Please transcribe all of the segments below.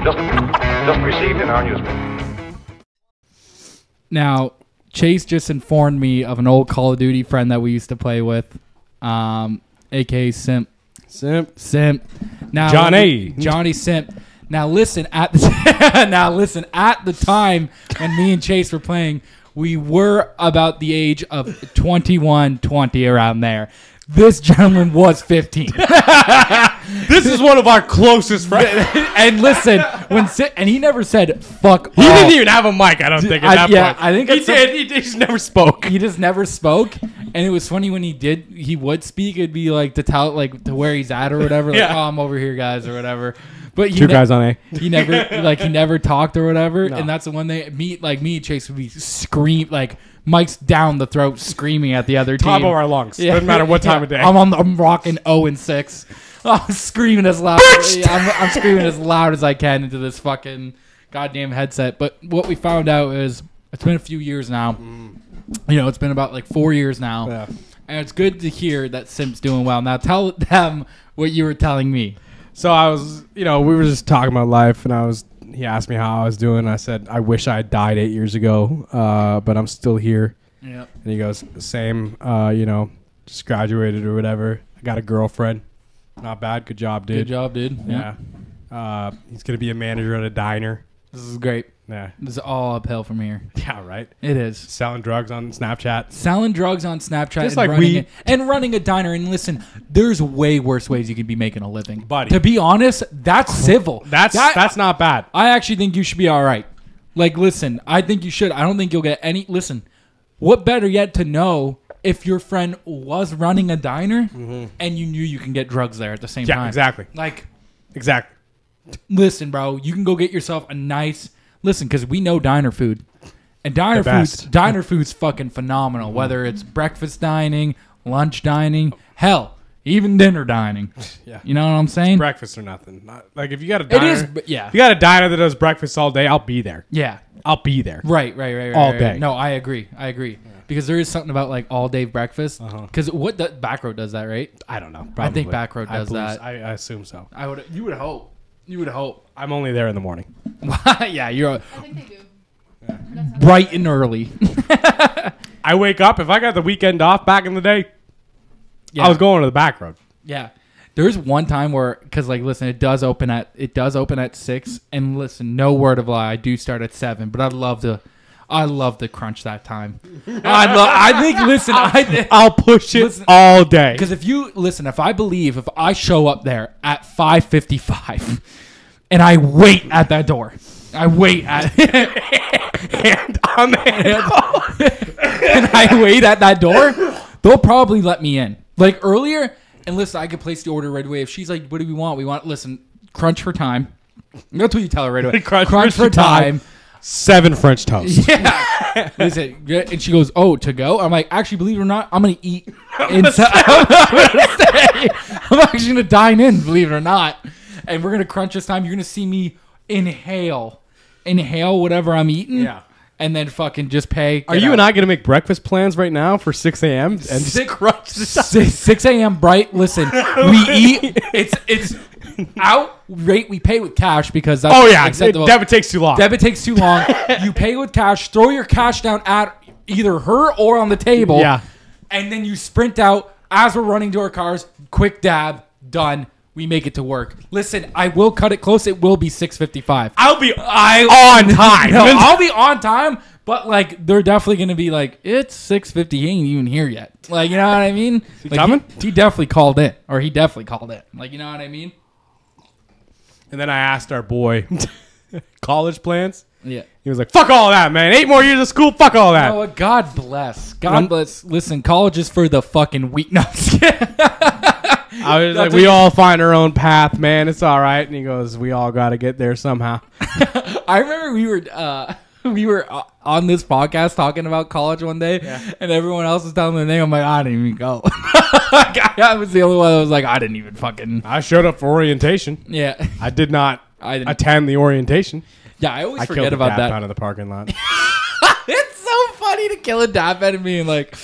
Just received in our newspaper. Now, Chase just informed me of an old Call of Duty friend that we used to play with, aka Simp. Simp. Now, Johnny Simp. Now listen, at the time when me and Chase were playing, we were about the age of 21, 20, around there. This gentleman was 15. This is one of our closest friends. And listen, and he never said fuck. He didn't even have a mic, I don't think, at that point. I think he did. He just never spoke. He just never spoke. And it was funny when he would speak. It'd be like to tell, like, to where he's at or whatever. Like, oh, I'm over here, guys, or whatever. But Two guys on A. He never talked or whatever. No. And that's the one thing. Me and Chase would be like mics down the throat, screaming at the other team. Top of our lungs. Yeah. Doesn't matter what time of day. I'm rocking 0-6. I'm screaming as loud. I'm screaming as loud as I can into this fucking goddamn headset. But what we found out is it's been a few years now. You know, it's been about like 4 years now. Yeah. And it's good to hear that Simp's doing well. Now tell them what you were telling me. So I was, we were just talking about life, and he asked me how I was doing. I said, I wish I had died 8 years ago, but I'm still here. Yep. And he goes, same, just graduated or whatever. I got a girlfriend. Not bad. Good job, dude. Good job, dude. Yeah. He's going to be a manager at a diner. This is great. Yeah. This is all uphill from here. Yeah, right? It is. Selling drugs on Snapchat. Just and like weed. And running a diner. And listen, there's way worse ways you could be making a living. Buddy. To be honest, that's civil. That's not bad. I actually think you should be all right. Like, listen, I think you should. I don't think you'll get any. Listen, what better yet to know if your friend was running a diner and you knew you can get drugs there at the same time. Yeah, exactly. Exactly. Listen, bro, you can go get yourself a nice... Listen, because we know diner food. And diner food's fucking phenomenal. Whether it's breakfast dining, lunch dining, hell, even dinner dining. Yeah. You know what I'm saying? Breakfast or nothing. Like, if you got a diner... It is, but yeah. If you got a diner that does breakfast all day, I'll be there. Yeah. I'll be there. Right. All day. No, I agree. Yeah. Because there is something about, like, all-day breakfast. Because Back Road does that, right? I don't know. Probably. I think Back Road does that. I assume so. You would hope. I'm only there in the morning. Yeah, you're... I think they do. Yeah. Bright and early. I wake up. If I got the weekend off back in the day, I was going to the Back Road. Yeah. There's one time where, because, like, listen, it does open at 6, and listen, no word of lie, I do start at 7, but I'd love to crunch that time. I'll push it all day. Because if I show up there at 5:55 and I wait at that door, hand on the handle, and I wait at that door, they'll probably let me in. Like earlier, and listen, I could place the order right away. If she's like, what do we want? We want, listen, crunch for time. That's what you tell her right away. crunch for time. 7 French toast. Yeah. Listen, and she goes, oh, to go? I'm like, actually, believe it or not, I'm going to eat inside. I'm actually going to dine in, believe it or not. And we're going to crunch this time. You're going to see me inhale whatever I'm eating. Yeah. And then fucking just pay. Are you and I going to make breakfast plans right now for 6 a.m. and just crunch this up? 6 a.m. bright. Listen, we eat. It's out rate. We pay with cash because that's acceptable. Debit takes too long. You pay with cash. Throw your cash down at either her or on the table. Yeah. And then you sprint out as we're running to our cars. Quick dab. Done. We make it to work. Listen, I will cut it close. It will be 6:55. I'll be on time. No, I'll be on time, but like they're definitely gonna be like, it's 6:50. He ain't even here yet. Like, you know what I mean? He coming? He definitely called in, or he definitely called in. Like, you know what I mean? And then I asked our boy, college plans. Yeah. He was like, fuck all that, man. 8 more years of school. Fuck all that. You know what? God bless. God bless. Listen, college is for the fucking weak nuts. I was like, we all find our own path, man. It's all right. And he goes, we all got to get there somehow. I remember we were on this podcast talking about college one day, and everyone else was telling their name. I'm like, I didn't even go. I was the only one that was like, I didn't even fucking. I showed up for orientation. Yeah. I did not attend the orientation. Yeah, I always forget about that. Out of the parking lot. It's so funny to kill a dap at me and like,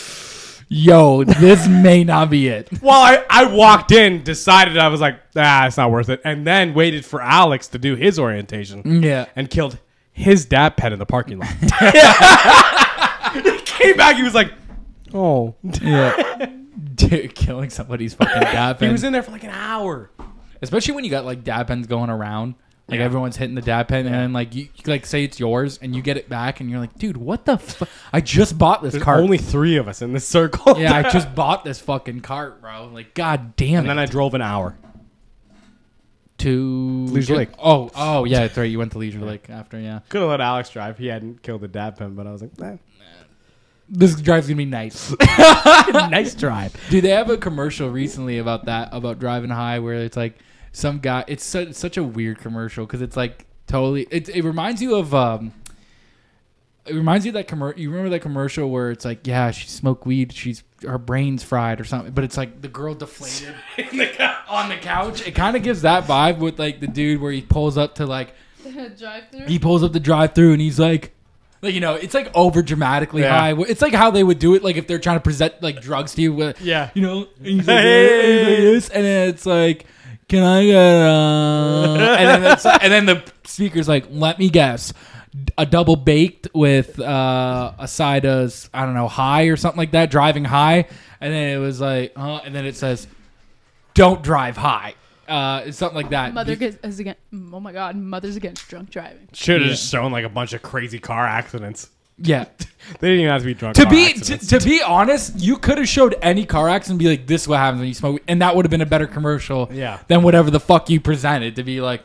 yo, this may not be it. Well, I walked in, decided I was like, it's not worth it, and then waited for Alex to do his orientation. Yeah. And killed his dad pet in the parking lot. He came back, he was like, oh. Yeah. Dude, killing somebody's fucking dab pen. He was in there for like an hour. Especially when you got like dab pens going around. Like everyone's hitting the dab pen and then like you like say it's yours and you get it back and you're like, dude, what the fuck? I just bought this cart. Only 3 of us in this circle. Yeah, I just bought this fucking cart, bro. Like, god damn it. And then I drove an hour. To Leisure Lake. Oh, yeah, that's right. You went to Leisure Lake after, yeah. Could have let Alex drive. He hadn't killed the dab pen, but I was like, nah. This drive's gonna be nice. Nice drive. Dude, they have a commercial recently about that, about driving high, where it's like some guy. It's such a weird commercial because it's like totally. It reminds you of. It reminds you of that commercial. You remember that commercial where it's like, yeah, she smoked weed, her brain's fried or something, but it's like the girl deflated on the couch. It kind of gives that vibe with like the dude where he pulls up to like drive-through. He pulls up the drive-through and he's like, you know, it's like over dramatically high. It's like how they would do it, like if they're trying to present like drugs to you. With, you know, and he's like, hey, like this, and then it's like, can I get and then the speaker's like, let me guess, a double baked with a side of, I don't know, high or something like that, driving high, and then it was like, and then it says, don't drive high. It's something like that. Oh my god, mothers against drunk driving. Should have just shown like a bunch of crazy car accidents. Yeah. They didn't even have to be drunk. To be honest, you could have showed any car accident and be like, this is what happens when you smoke, and that would have been a better commercial than whatever the fuck you presented to be like,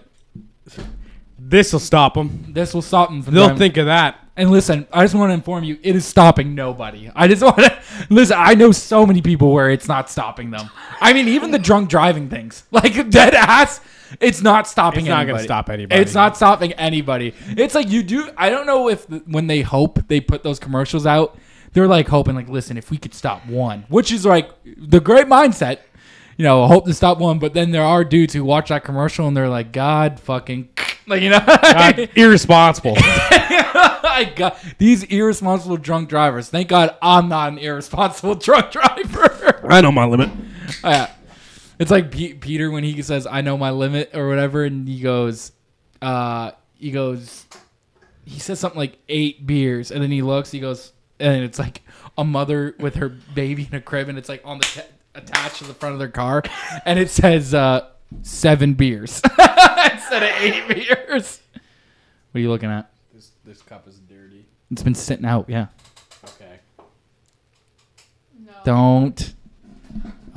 this will stop them. This will stop them. They'll think of that. And listen, I just want to inform you, it is stopping nobody. I just want to listen. I know so many people where it's not stopping them. I mean, even the drunk driving things, like dead ass, it's not stopping. It's not going to stop anybody. It's not stopping anybody. It's like you do. I don't know if when they hope they put those commercials out, they're like hoping like, listen, if we could stop one, which is like the great mindset. You know, hope to stop one, but then there are dudes who watch that commercial and they're like, God fucking, like, you know, God, irresponsible. I got these irresponsible drunk drivers. Thank God I'm not an irresponsible drunk driver. I know my limit. It's like Peter when he says, I know my limit or whatever, and he says something like 8 beers, and then he looks, he goes, and it's like a mother with her baby in a crib, and it's like on the attached to the front of their car, and it says 7 beers instead of 8 beers. What are you looking at? This cup is dirty. It's been sitting out, yeah. Okay. No. Don't.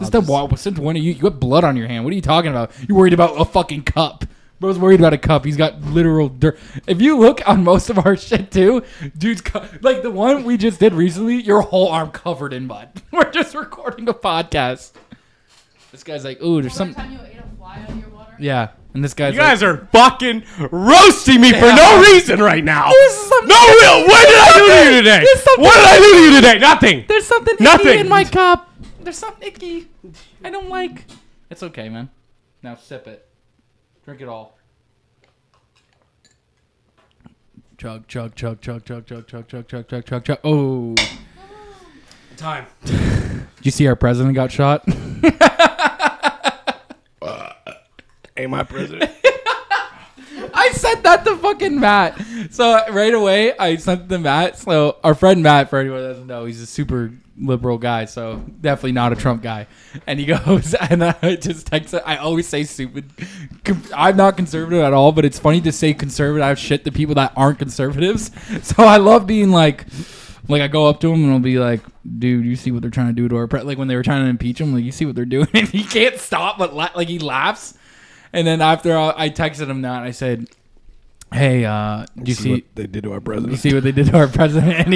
Since when are you have blood on your hand? What are you talking about? You're worried about a fucking cup. Bro's worried about a cup. He's got literal dirt. If you look on most of our shit too, dude's like the one we just did recently, your whole arm covered in mud. We're just recording a podcast. This guy's like, ooh, there's some. Time you ate a fly out of your water? Yeah, and this guy's. You guys are fucking roasting me for no reason right now. No real. What did I do to you today? What did I do to you today? Nothing. There's something icky in my cup. There's something icky. I don't like. It's okay, man. Now sip it. Drink it all. Chug, chug, chug, chug, chug, chug, chug, chug, chug, chug, chug, chug. Oh. Time. Did you see our president got shot? Hey, my president. I sent that to fucking Matt. So right away, I sent it to Matt. So our friend Matt, for anyone that doesn't know, he's a super liberal guy. So definitely not a Trump guy. And he goes, and I just text it. I always say stupid. I'm not conservative at all, but it's funny to say conservative shit to people that aren't conservatives. So I love being like I go up to him and I'll be like, dude, you see what they're trying to do to our like when they were trying to impeach him, like you see what they're doing, and he can't stop but like he laughs. And then after I texted him that, I said, hey, do you see what they did to our president? You see what they did to our president? And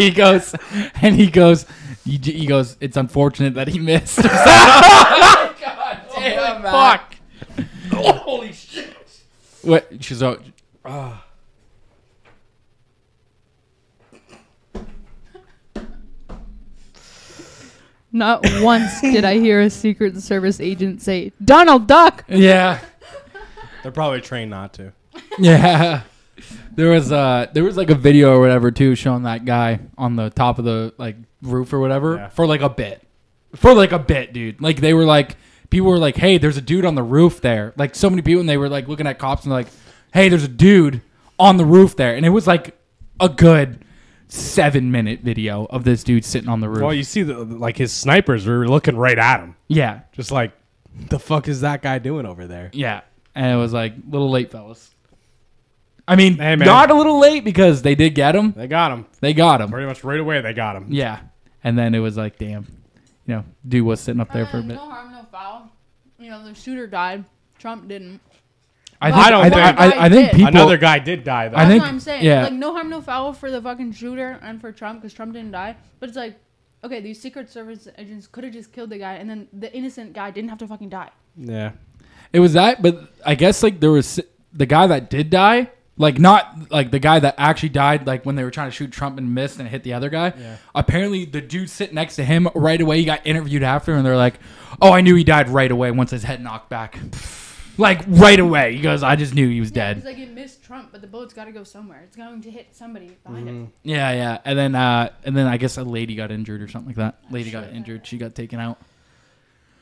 he goes, it's unfortunate that he missed. Oh, God damn, fuck. Holy shit. What? She's out. Not once did I hear a Secret Service agent say, Donald Duck! Yeah. They're probably trained not to. Yeah. There was like a video or whatever too showing that guy on the top of the like roof or whatever for like a bit. for like a bit, dude. Like they were like, people were like, hey, there's a dude on the roof there. Like so many people, and they were like looking at cops and like, hey, there's a dude on the roof there. And it was like a good 7-minute video of this dude sitting on the roof. Well, you see like his snipers were looking right at him. Yeah. Just like, the fuck is that guy doing over there? Yeah. And it was like, a little late, fellas. I mean, Hey, man. not a little late because they did get him. They got him. They got him. Pretty much right away they got him. Yeah. And then it was like, damn. You know, dude was sitting up there for a bit. No harm, no foul. You know, the shooter died. Trump didn't. I think people. Another guy did die, though. I That's think- what I'm saying. yeah. Like, no harm, no foul for the fucking shooter and for Trump because Trump didn't die. But it's like, okay, these Secret Service agents could have just killed the guy and then the innocent guy didn't have to fucking die. Yeah. It was that, but I guess like there was the guy that did die, like not like the guy that actually died, like when they were trying to shoot Trump and missed and hit the other guy. Yeah. Apparently, the dude sitting next to him right away, he got interviewed after, and they're like, "Oh, I knew he died right away once his head knocked back." Like right away, he goes, "I just knew he was Yeah, dead." it's like it missed Trump, but the bullet's got to go somewhere. It's going to hit somebody behind it. Yeah, and then I guess a lady got injured or something like that. Lady got injured, she got taken out.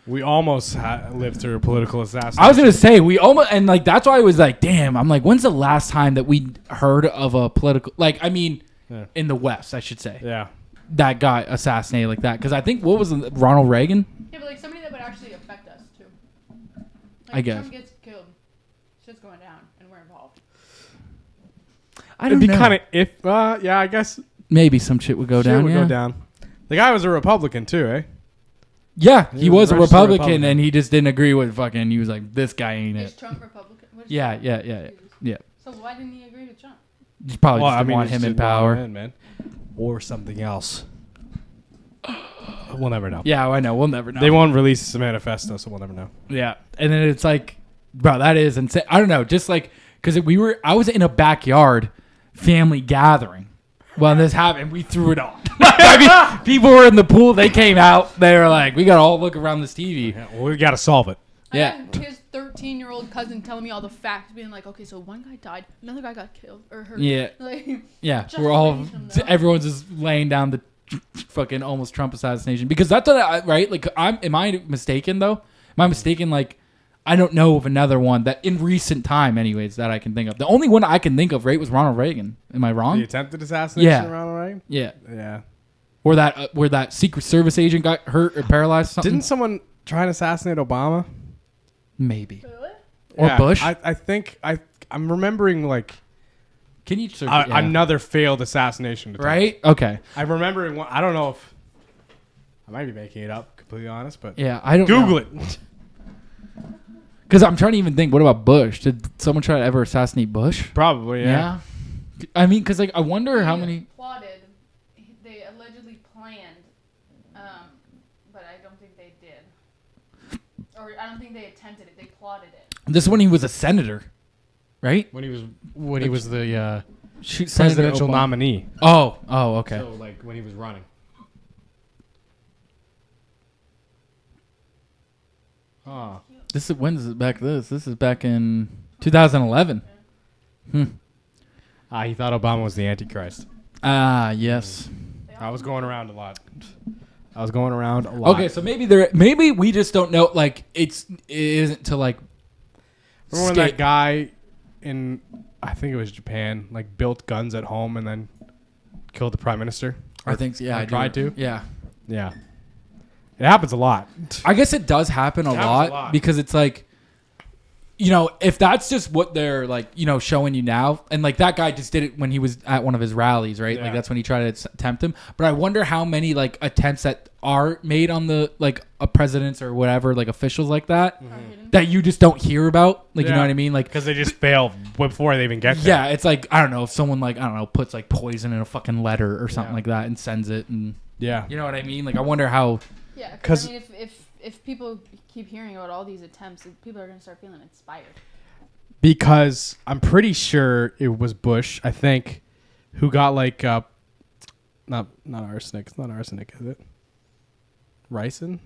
We almost lived through a political assassination. I was gonna say we almost, and like that's why I was like, damn. I'm like, when's the last time that we heard of a political, like, I mean, Yeah. in the West, I should say, Yeah. that got assassinated like that? Because I think what was it, Ronald Reagan? Yeah, but like somebody that would actually affect us too. Like I guess. Trump gets killed, shit's going down, and we're involved. I It'd don't be know. kind of yeah, I guess Maybe some shit would go shit down. would Yeah. go down. The guy was a Republican too, eh? Yeah, he He was was a a registered Republican, Republican. and he just didn't agree with fucking. He was like, this guy ain't Is it. Trump Republican? What is Yeah, Trump? yeah. So why didn't he agree with Trump? He probably just didn't want he him just in didn't want power. him in, man. Or something else. We'll never know. Yeah, I know. We'll never know. They won't release the manifesto, so we'll never know. Yeah, and then it's like, bro, that is insane. I don't know, just like because I was in a backyard family gathering when this happened. We threw it on. I mean, people were in the pool. They came out. They were like, we gotta all look around this TV. Yeah, well, we got to solve it. Yeah. I had his 13-year-old cousin telling me all the facts, being like, okay, so one guy died, another guy got killed or hurt. Yeah, Like, yeah. Just We're all raise them, though. everyone's just laying down the fucking almost Trump assassination because that's what right. Like, am I mistaken though? Am I mistaken? Like, I don't know of another one that in recent time, anyways, that I can think of. The only one I can think of, right, was Ronald Reagan. Am I wrong? The attempted assassination Yeah. of Ronald Reagan? Yeah. Yeah. Where that Secret Service agent got hurt or paralyzed or something? Didn't someone try and assassinate Obama? Maybe. really? Or Yeah, Bush? I think I'm remembering like Can you search another failed assassination attempt. right? Okay. I'm remembering one. I don't know if I might be making it up, completely honest, but Yeah, I don't Google know. it. Because I'm trying to even think, what about Bush? Did someone try to ever assassinate Bush? Probably, yeah. I mean, because like I wonder how many. Plotted. They allegedly planned, but I don't think they did. Or I don't think they attempted it. They plotted it. This one he was a senator, right? When he was the Shoot, Senator presidential Obama. nominee. Oh, okay. So like when he was running. Oh. This is when is it back? This is back in 2011. He thought Obama was the Antichrist. Ah, yes. I was going around a lot. Okay, so maybe we just don't know. Like it isn't to like. Remember when that guy in, I think it was Japan, like built guns at home and then killed the prime minister? I think yeah. Or I do. tried to? Yeah. Yeah. It happens a lot. I guess it does happen a happens lot a lot. because it's like, you know, if that's just what they're like, you know, showing you now, and like that guy just did it when he was at one of his rallies, right? Yeah. Like that's when he tried to tempt him. But I wonder how many like attempts that are made on the like a presidents or whatever, like officials like that, that you just don't hear about. Like, you know Yeah. what I mean? Like, Because they just fail before they even get there. yeah, it's like, I don't know, if someone like, I don't know, puts like poison in a fucking letter or something Yeah. like that and sends it, and Yeah. you know what I mean? Like, I wonder how. Yeah, 'Cause- because I mean, if people keep hearing about all these attempts, people are gonna start feeling inspired. Because I'm pretty sure it was Bush, I think, who got like not arsenic. It's not arsenic, is it? Ricin?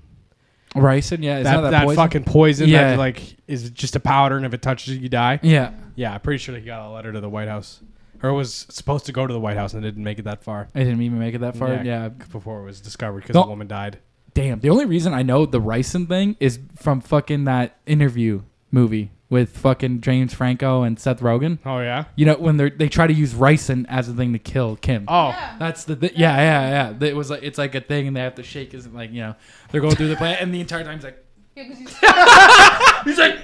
Ricin, yeah, is that That poison? fucking poison Yeah. that like is just a powder, and if it touches you, you die. Yeah. Yeah, I'm pretty sure he got a letter to the White House, or it was supposed to go to the White House and it didn't make it that far. I didn't even make it that far. Yeah. before it was discovered because The- a woman died. damn. The only reason I know the ricin thing is from fucking that Interview movie with fucking James Franco and Seth Rogen. Oh yeah. You know when they try to use ricin as a thing to kill Kim. Oh, Yeah. That's the yeah. It was like it's like a thing, and they have to shake his like they're going through the plant, and the entire time he's like Yeah, 'cause he's he's like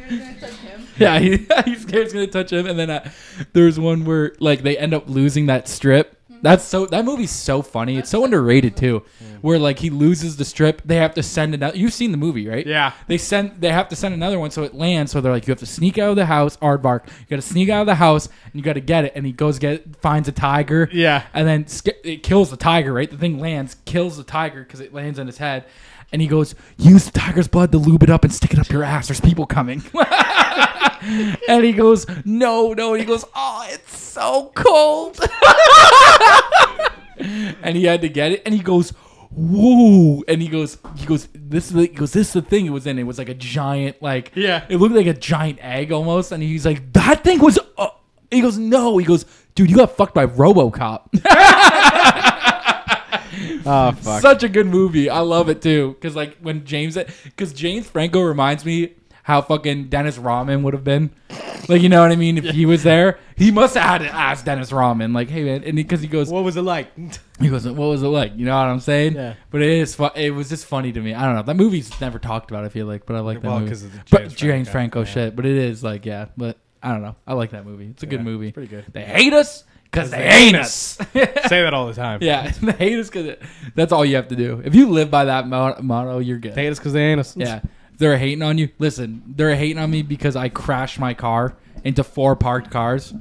gonna touch him. yeah he's scared it's gonna touch him, and then there's one where like they end up losing that strip. That movie's so funny. It's so underrated too. Where like he loses the strip, they have to send another. You've seen the movie, right? Yeah. They have to send another one so it lands. So they're like, you have to sneak out of the house, Aardvark. You got to sneak out of the house and you got to get it. And he goes finds a tiger. Yeah. And then it kills the tiger. Right? The thing lands, kills the tiger because it lands on his head. And he goes, use the tiger's blood to lube it up and stick it up your ass. There's people coming. And he goes, no. And he goes, oh, it's so cold. And he had to get it. And he goes, whoa. And he goes, this is the thing it was in. It was like a giant, like, Yeah. it looked like a giant egg almost. And he's like, that thing was, he goes, no. He goes, dude, you got fucked by RoboCop. Oh fuck. Such a good movie. I love it too. Because like when James Franco reminds me how fucking Dennis Rodman would have been. Like, you know what I mean? If he was there, he must have had to ask Dennis Rodman, like, hey man, and because he goes, What was it like? he goes, what was it like? You know what I'm saying? Yeah. But it was just funny to me. I don't know. That movie's never talked about. I feel like, but I like that movie. Because of the But James Franco Franco yeah. shit. But it is like, yeah. But I don't know. I like that movie. It's a good Yeah, movie. it's pretty good. They hate us because they ain't us. Say that all the time. Yeah, they hate us because that's all you have to do. If you live by that motto, you're good. They hate us because they ain't us. Yeah. If they're hating on you, listen, they're hating on me because I crashed my car into 4 parked cars.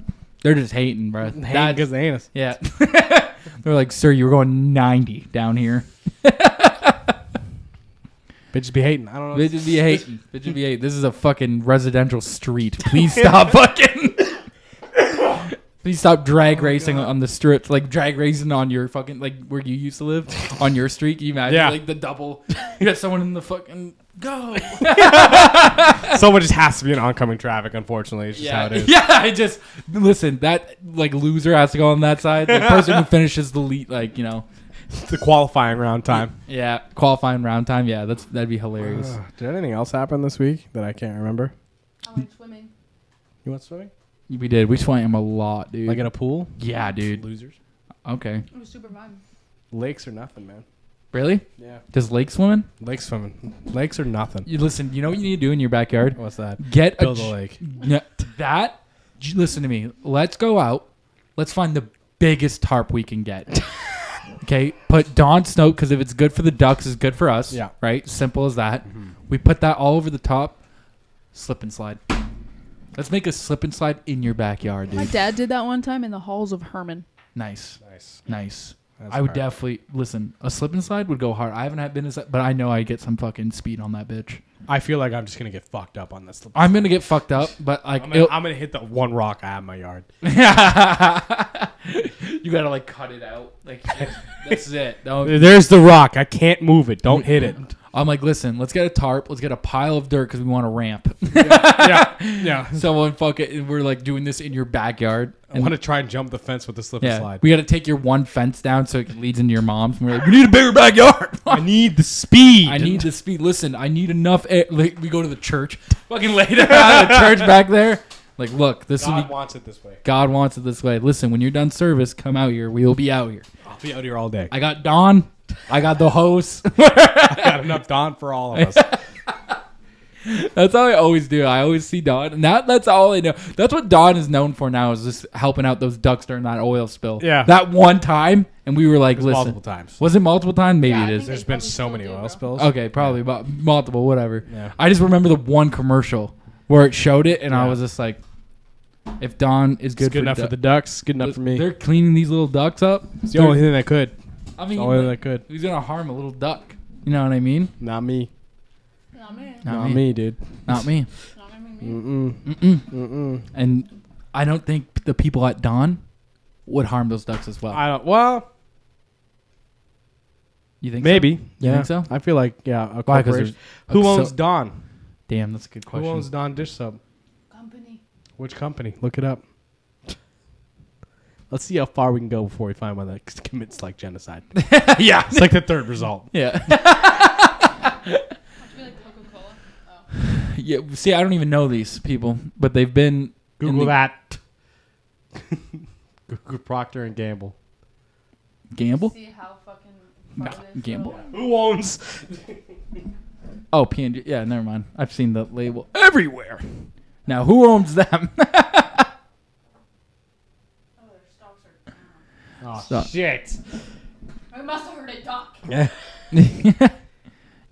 They're just hating, bro. Hate because they ain't us. Yeah. They're like, sir, you were going 90 down here. Bitches be hating. I don't know. Bitches be hating. Bitches be hating. This is a fucking residential street. Please stop fucking. Please stop drag racing on the strips, like drag racing on your fucking, like where you used to live, on your street. Can you imagine, Yeah. like the double, you got someone in the fucking, go. Someone just has to be in oncoming traffic, unfortunately. It's just how it is. Yeah, listen, that like loser has to go on that side. The person who finishes the lead, like, you know. The qualifying round time. Yeah, qualifying round time. Yeah, that'd be hilarious. Did anything else happen this week that I can't remember? I went swimming. You went swimming? We did. We swam a lot, dude. Like in a pool? Yeah, dude. Losers. Okay. It was super fun. Lakes are nothing, man. Really? Yeah. Does lake swimming? Lake swimming. Lakes are nothing. You listen. You know what you need to do in your backyard? What's that? Get Build a lake. Yeah, that. Listen to me. Let's go out. Let's find the biggest tarp we can get. Okay. Put Dawn Snow because if it's good for the ducks, it's good for us. Yeah. Right. Simple as that. We put that all over the top. Slip and slide. Let's make a slip and slide in your backyard, dude. My dad did that one time in the halls of Herman. Nice. That's I would hard. definitely listen. A slip and slide would go hard. I haven't been, but I know I get some fucking speed on that bitch. I feel like I'm just gonna get fucked up on this. I'm gonna get fucked up, but like I'm gonna hit the one rock I have in my yard. you gotta like cut it out. Like this is it. Don't, There's the rock. I can't move it. Don't hit it. I'm like, listen, let's get a tarp. Let's get a pile of dirt because we want a ramp. Yeah. Someone fuck it. And we're like doing this in your backyard. I want to try and jump the fence with the slip and slide. We got to take your one fence down so it leads into your mom's. And we're like, we need a bigger backyard. I need the speed. I need the speed. Listen, I need enough air. Like, we go to the church. Fucking lay down at the church back there. Like, look, this God will be. wants it this way. God wants it this way. Listen, when you're done service, come out here. We will be out here. I'll be out here all day. I got Dawn. I got the hose. I got enough Dawn for all of us. That's how I always do. I always see Dawn. And that's all I know. That's what Dawn is known for now, is just helping out those ducks during that oil spill. Yeah. That one time, and we were like, listen. Multiple times. Was it multiple times? Maybe Yeah, it I is. think There's they been probably so still many do, oil bro. spills. Okay, probably multiple, whatever. Yeah. I just remember the one commercial where it showed it, and I Yeah. was just like, if Dawn is It's good enough for the ducks. Good enough for me. They're cleaning these little ducks up. It's the only thing that could. I It's mean, the only thing that could. who's gonna harm a little duck? You know what I mean? Not me. Not me. Not me, dude. Not me. Not me. Mm-mm. And I don't think the people at Dawn would harm those ducks as well. I don't. Well, You think maybe. So? You think so? I feel like a Why? 'Cause corporation. there's- Who so- owns Dawn? Damn, that's a good question. Who owns Dawn dish soap? Company. Which company? Look it up. Let's see how far we can go before we find one that commits like genocide. Yeah. It's like the third result. Yeah. Must be like Coca-Cola. Oh. Yeah. See, I don't even know these people, but they've been Google that. Google Procter and Gamble. Gamble. See how fucking Nah, far this Gamble. goes. Who owns? Oh, P&G. Yeah, never mind. I've seen the label everywhere. Now, who owns them? Oh, their stocks are down. Oh So- shit! I must have heard a duck. Yeah.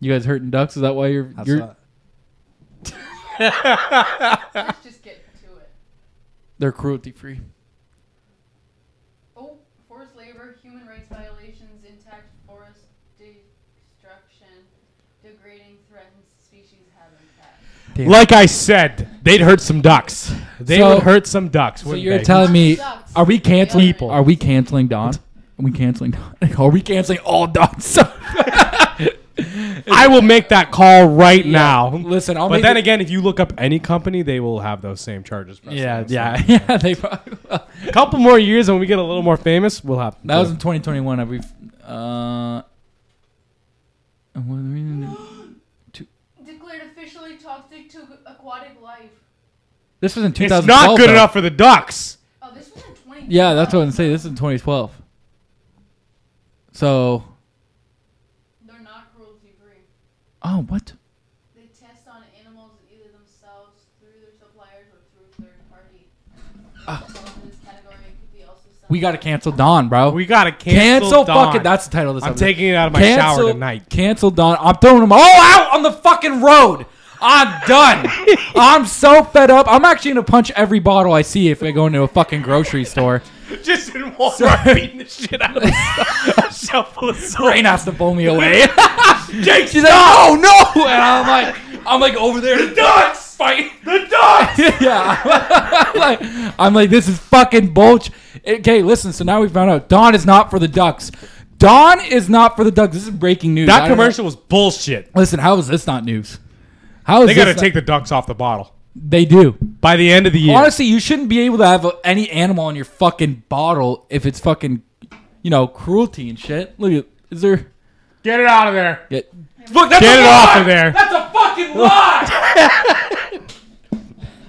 You guys hurting ducks? Is that why you're? Let's just get to it. They're cruelty free. Oh, forced labor, human rights violations, intact forest destruction, degrading threatened species habitat. Damn. Like I said, they'd hurt some ducks. They So- would hurt some ducks. So wouldn't you're they? telling me, Sucks. are we canceling? People. Are we canceling Dawn? Are we canceling Dawn? Are we canceling all Dawns? I will make that call right now. Listen, I'll But make then it- again, if you look up any company, they will have those same charges. for us. Yeah, So yeah. They probably will. A couple more years, and when we get a little more famous, we'll have. That was in 2021. Have we? What are we gonna do? Declared officially toxic to aquatic life. This was in It's 2012. not good though. enough for the ducks. Oh, this was in 20. Yeah, that's what I'm saying. This is in 2012. So, They're not cruelty free. oh, what? They test on animals either themselves, through their suppliers, or through third party. In this category, it could be also We got to cancel Dawn, bro. We gotta cancel Dawn. fucking. That's the title of this I'm episode. taking it out of my shower tonight. Cancel Dawn. I'm throwing them all out on the fucking road. I'm done. I'm so fed up. I'm actually gonna punch every bottle I see if I go into a fucking grocery store. Just in Walmart beating the shit out of a shelf full of soap. Rain has to pull me away. Jake, She's like, "Oh no!" And I'm like over there. The ducks fight. The ducks! Yeah. I'm like, this is fucking bullshit. Okay, listen. So now we found out Dawn is not for the ducks. Dawn is not for the ducks. This is breaking news. I That don't know. commercial was bullshit. Listen, how is this not news? How is They this gotta not- take the ducks off the bottle They do. by the end of the year. Honestly, you shouldn't be able to have any animal in your fucking bottle if it's fucking, cruelty and shit. Look at, is there? Get it out of there. Look, that's Get a it lie! off of there. That's a fucking lie.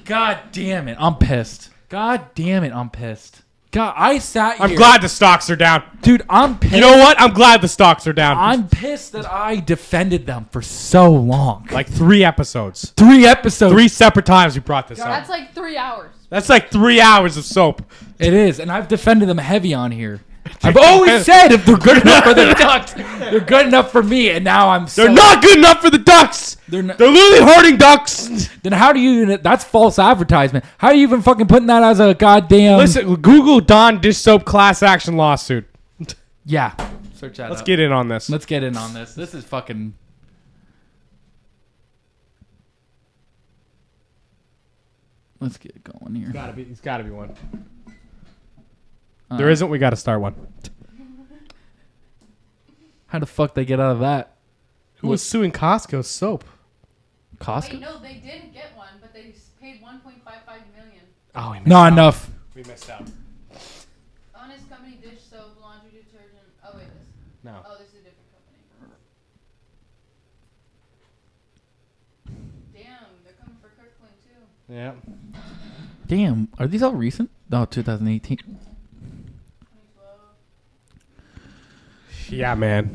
God damn it, I'm pissed. God damn it, I'm pissed. God, I sat here. I'm glad the stocks are down. Dude, I'm pissed. You know what? I'm glad the stocks are down. I'm pissed that I defended them for so long. Like 3 episodes. 3 episodes. 3 separate times we brought this up. That's like 3 hours. That's like 3 hours of soap. It is, and I've defended them heavy on here. I've always said if they're good enough for the ducks, they're good enough for me, and now I'm so... They're not good enough for the ducks. They're not... They're literally hurting ducks. Then how do you even... That's false advertisement. How are you even fucking putting that as a goddamn... Listen, Google Dawn dish soap class action lawsuit. Yeah. Search that Let's up. get in on this. Let's get in on this. This is fucking... Let's get it going here. It's gotta be one. Uh, There isn't. We got to start one. How the fuck they get out of that? Who was suing Costco soap? Costco? Wait, no, they didn't get one, but they paid 1.55 million. Oh, we Not enough. We missed out. Honest Company dish soap, laundry detergent. Oh wait, this. No. Oh, this is a different company. Damn, they're coming for Kirkland too. Yeah. Damn. Are these all recent? No, 2018. 2012. Yeah, man.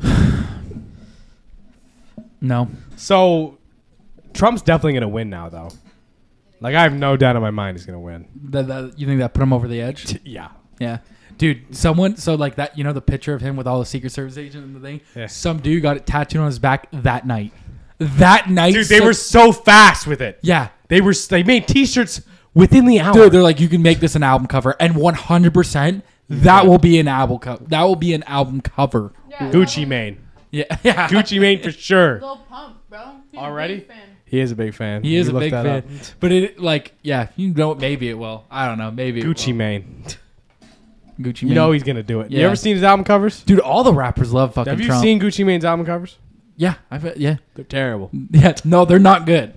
No. So, Trump's definitely gonna win now, though. Like, I have no doubt in my mind he's gonna win. You think that put him over the edge? Yeah. Yeah. Dude, someone, so like that, the picture of him with all the Secret Service agents and the thing? Yeah. Some dude got it tattooed on his back that night. That night. Dude, they were so fast with it. Yeah. They made T-shirts within the hour. Dude, they're like, you can make this an album cover. And 100%, that will be an album cover. That will be an album cover. Yeah, Gucci Mane. Yeah. Yeah. Gucci Mane for sure. Lil Pump, bro. He's Already? A big fan. He is a big fan. He is You a looked big that fan. up. But it, maybe it will. I don't know. Maybe it Gucci will. Mane. Gucci You Mane. know he's gonna do it. You Yeah. ever seen his album covers? Dude, all the rappers love fucking Have you Trump. seen Gucci Mane's album covers? Yeah. Yeah. They're terrible. Yeah. No, they're not good.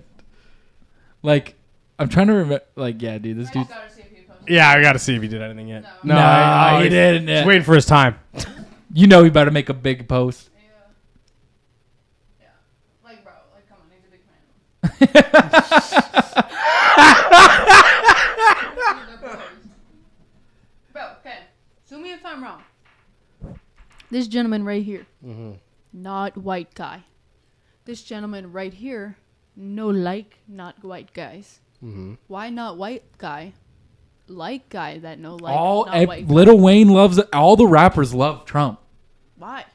Like, I'm trying to remember. Like, yeah, dude, this I dude. just gotta see if he posted Yeah, I got to see if he did anything yet. No. No, he didn't. He's waiting for his time. You know he better make a big post. Yeah. Like, bro, like, come on, he's a big man. Bro, okay. Sue me if I'm wrong. This gentleman right here, not white guy. This gentleman right here, not white guys. Why not white guy? Like guy that not white guy. Lil Wayne loves all the rappers love Trump. Why?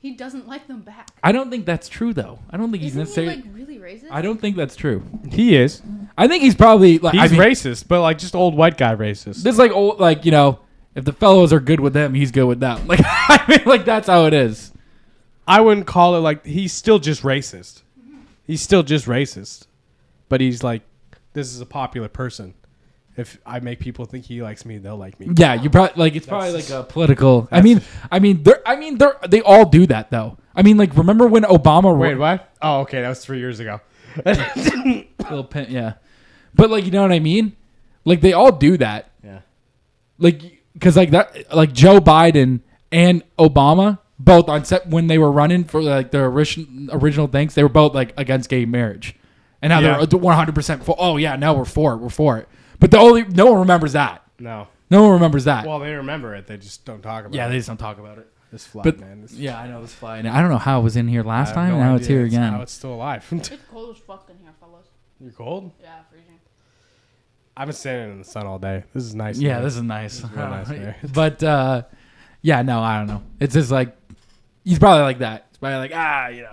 He doesn't like them back. I don't think that's true though. I don't think he's Isn't necessarily. he like really racist? I don't think that's true. He is. I think he's probably like He's racist, but like just old white guy racist. This like old like if the fellows are good with them, he's good with them. Like I mean, like that's how it is. I wouldn't call it like he's still just racist. He's still just racist, but he's like, this is a popular person. If I make people think he likes me, they'll like me. Yeah, you probably like it's probably like a political. I mean, they all do that though. I mean, like remember when Obama? Wait, what? Oh, okay, that was 3 years ago. Little pin, yeah. But like, you know what I mean? Like they all do that. Yeah. Like, because like that, like Joe Biden and Obama both on set when they were running for like their original things, they were both like against gay marriage, and now they're 100% for. Oh yeah, now we're for it. But no one remembers that. No one remembers that. Well, they remember it. They just don't talk about it. Yeah, they just don't talk about it. This fly, man. Yeah, I know this fly. I don't know how it was in here last time, and now it's here again. Now it's still alive. It's cold as fuck in here, fellas. You're cold? Yeah, freezing. I've been standing in the sun all day. This is nice. Yeah, this is nice. This is real nice there. But yeah, no, I don't know. It's just like he's probably like that. It's probably like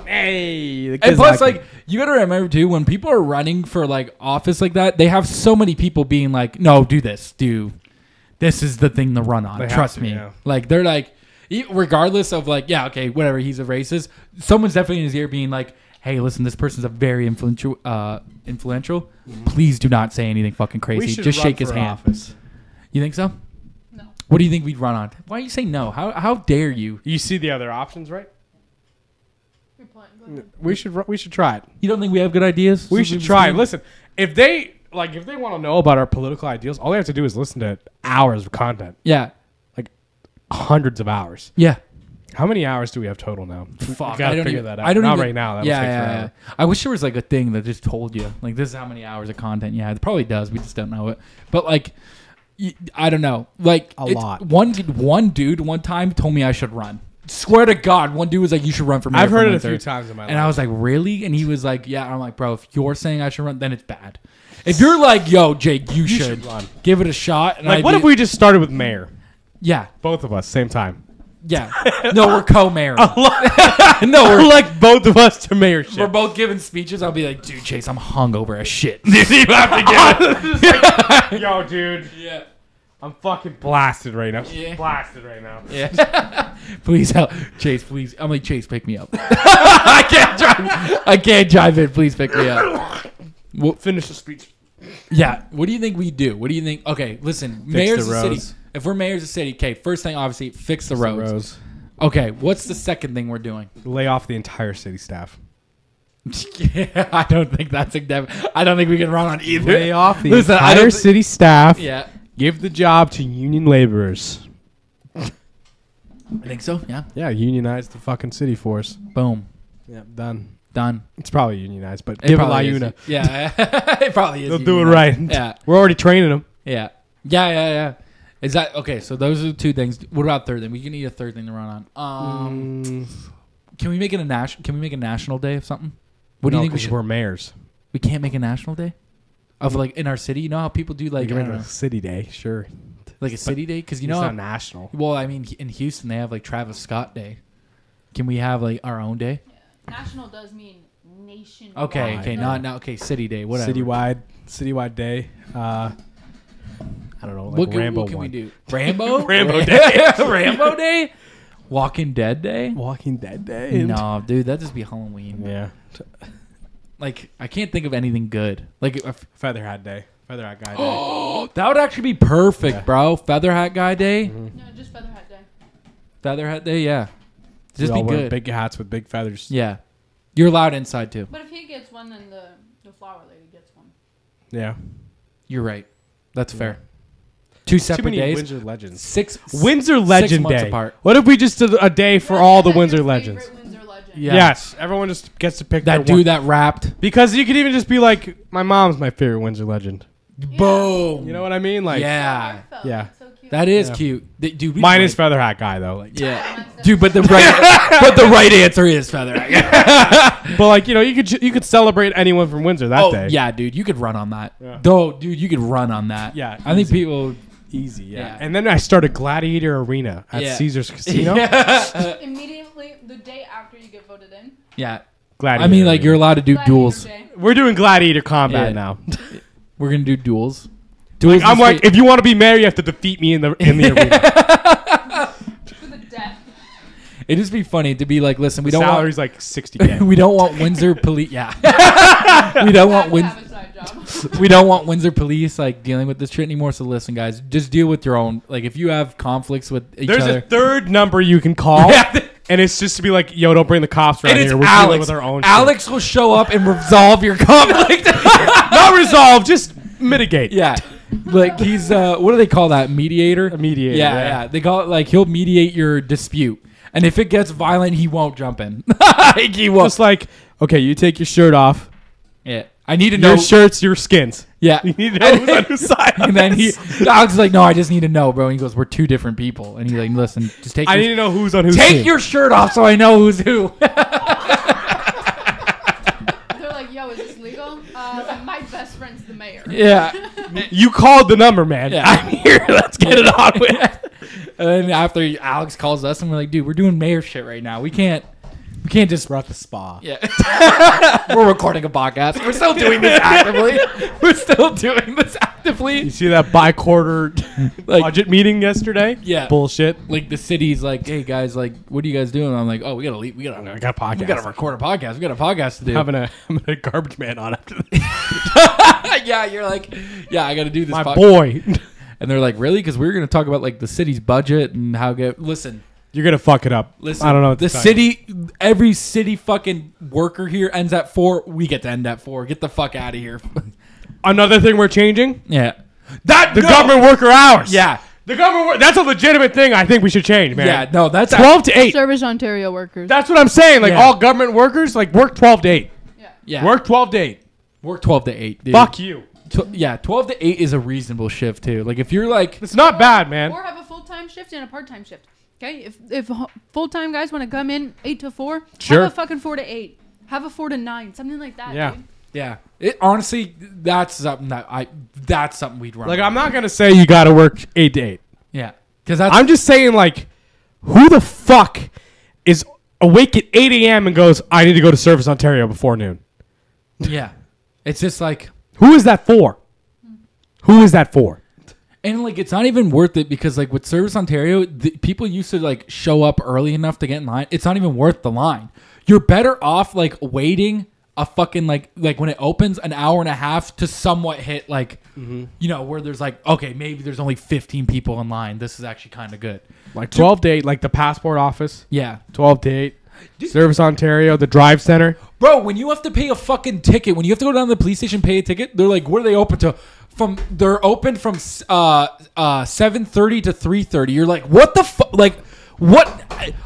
hey. The And kids plus, like like you gotta remember too, when people are running for like office like that, they have so many people being like, "No, do this. This is the thing to run on. They have Trust to, me." yeah. Like they're like, regardless of like, yeah, okay, whatever. He's a racist. Someone's definitely in his ear being like, "Hey, listen, this person's a very influential. Please do not say anything fucking crazy. Just shake his hand." Office. You think so? No. What do you think we'd run on? Why do you say no? How dare you? You see the other options, right? You're playing. Go ahead. We should try it. You don't think we have good ideas? We should try it. Listen, if they want to know about our political ideals, all they have to do is listen to hours of content, Yeah. like hundreds of hours. Yeah. How many hours do we have total now? Fuck, Gotta figure that out. I don't Not even, right now. That yeah, will take yeah, forever. yeah. I wish there was like a thing that just told you, like, this is how many hours of content you had. It probably does. We just don't know it. But like, I don't know. Like A lot. One dude one time told me I should run. Swear to God, one dude was like, "You should run for mayor." I've heard it a Windsor." few times in my life. And I was like, "Really?" And he was like, "Yeah." And I'm like, "Bro, if you're saying I should run, then it's bad. If you're like, yo, Jake, you should run. give it a shot." And like, what if we just started with mayor? Yeah. Both of us, same time. Yeah. No, we're co-mayor. No, we're like both of us to mayorship. We're both giving speeches. I'll be like, "Dude, Chase, I'm hungover as shit." You have to give it. Yo, dude. Yeah. I'm fucking blasted right now. Yeah. Blasted right now. Yeah. Please help. Chase, please. I'm like, "Chase, pick me up." I can't drive in. Please pick me up. We'll finish the speech. Yeah. What do you think we do? What do you think? Okay, listen. Mayor's the a city. roads. If we're mayor's a city, okay, first thing, obviously, fix the roads. Okay, what's the second thing we're doing? Lay off the entire city staff. Yeah, I don't think that's I don't think we can run on either. Lay off the Listen, I entire don't city staff. Yeah. Give the job to union laborers. I think so. Yeah. Yeah, unionize the fucking city force. Boom. Yeah, done. Done. It's probably unionized, but give it probably is. LIUNA. Yeah. It probably is. They'll do it right. Yeah. We're already training them. Yeah. Yeah. Is that okay? So those are the two things. What about third thing? We can need a third thing to run on. Can we make it a national? Can we make a national day of something? What do you think we should? We're mayors. We can't make a national day of like in our city. You know how people do like You I can don't make know, a city day, sure. like a city day because you It's know. not national. Well, I mean, in Houston they have like Travis Scott Day. Can we have like our own day? National does mean nationwide. Okay, not okay. City day, whatever. Citywide day. I don't know. Like What can we do? Rambo Rambo Day. Rambo Day. Walking Dead Day. Walking Dead Day. No, dude, that'd just be Halloween. Yeah. Like I can't think of anything good. Like Feather Hat Day. Feather Hat Guy Day. oh, that would actually be perfect, Yeah. bro. Feather Hat Guy Day. Mm-hmm. No, just Feather Hat Day. Feather Hat Day, yeah. We Just all be wear good. big hats with big feathers. Yeah. You're allowed inside too. But if he gets one, then the flower lady gets one. Yeah. You're right. That's fair. 2 Too separate many days. Windsor Legends. 6 Windsor Legend 6 months Day. apart. What if we just did a day for all the Windsor Legends? Windsor legend. Yeah. Yes, everyone just gets to pick That their dude one. that rapped. Because you could even just be like, my mom's my favorite Windsor Legend. Boom. You know what I mean? Like, Yeah. Yeah. So cute. That is Yeah. cute. Dude, we mine is played- Featherhat guy though. Like, Yeah. Dude, but the right answer is Feather. but like you could celebrate anyone from Windsor that day. Yeah, dude, you could run on that. Yeah. Though, dude, you could run on that. Yeah, I think easy. people. Easy. Yeah. Yeah. And then I started Gladiator Arena at Yeah. Caesar's Casino. Immediately, the day after you get voted in. Yeah. Gladiator. I mean, like, you're Arena. allowed to do Gladiator duels. Day. We're doing Gladiator combat Yeah. now. We're gonna do duels. Like, I'm is like, the- if you want to be mayor, you have to defeat me in the arena. To the death. It'd just be funny to be like, listen, we The don't salary's like $60K. we don't want Windsor police. Yeah. we don't want Have a side job. we don't want Windsor police like dealing with this shit anymore. So listen, guys, just deal with your own. Like, if you have conflicts with each There's other, a third number you can call, Yeah. and it's just to be like, yo, don't bring the cops around and it's here. We're dealing Alex. with our own Alex will show up and resolve your conflict. shit. Not resolve, just mitigate. Yeah. Like, he's what do they call that? Mediator? A mediator, Yeah, yeah. yeah. They call it like he'll mediate your dispute. And if it gets violent, he won't jump in. Like, he won't. Just like, okay, you take your shirt off. Yeah. I need to know. Your shirts, your skins. Yeah. You need to know who's on whose side. And then Alex is like, no, I just need to know, bro. And he goes, we're two different people. And he's like, listen, just take I your, need to know who's on whose take team. your shirt off so I know who's who. They're like, yo, is this legal? My best friend's the mayor. Yeah. You called the number, man. Yeah. I'm here. Let's get it on with. And then after Alex calls us and we're like, dude, we're doing mayor shit right now. We can't just. We're at the spa. Yeah. We're recording a podcast. We're still doing this actively. We're still doing this You actively. see that bi-quarter Like, budget meeting yesterday? Yeah. Bullshit. like the city's like, hey guys, like, what are you guys doing? I'm like, oh, we gotta leave. I got a podcast. We gotta record a podcast. We got a podcast to do. I'm having a garbage man on after this. Yeah, you're like, yeah, I gotta do this. My podcast. boy. And they're like, really? Because we were gonna talk about like the city's budget and how get. Listen. You're going to fuck it up. Listen, I don't know what to the tell city, every city fucking worker here ends at 4. We get to end at 4. Get the fuck out of here. Another thing we're changing? Yeah. The government worker hours. Yeah. The government that's a legitimate thing I think we should change, man. Yeah. No, that's 12 to 8. Service Ontario workers. That's what I'm saying. Like Yeah. all government workers, like work 12 to 8. Yeah. Yeah. Work 12 to 8. Work 12 to 8. Dude. Fuck you. Yeah. 12 to 8 is a reasonable shift too. Like if you're like, It's not bad, man. Or have a full-time shift and a part-time shift. Okay? If full-time guys want to come in 8 to 4, Sure. have a fucking 4 to 8. Have a 4 to 9. Something like that, Yeah. dude. yeah. It honestly, that's something that's something we'd run. Like with. I'm not going to say you got to work 8 to 8. Yeah. Because that's. I'm just saying like who the fuck is awake at 8 a.m. and goes, I need to go to Service Ontario before noon? Yeah. It's just like. Who is that for? Who is that for? And like it's not even worth it because like with Service Ontario, people used to like show up early enough to get in line. It's not even worth the line. You're better off like waiting a fucking like when it opens an hour and a half to somewhat hit like you know where there's like okay maybe there's only 15 people in line. This is actually kind of good. Like 12 to 8, like the passport office. Yeah. 12 to 8. Service Ontario, the drive center. Bro, when you have to pay a fucking ticket, when you have to go down to the police station pay a ticket, they're like, what are they open to? They're open from 7:30 to 3:30. You're like, what the fuck? Like, what?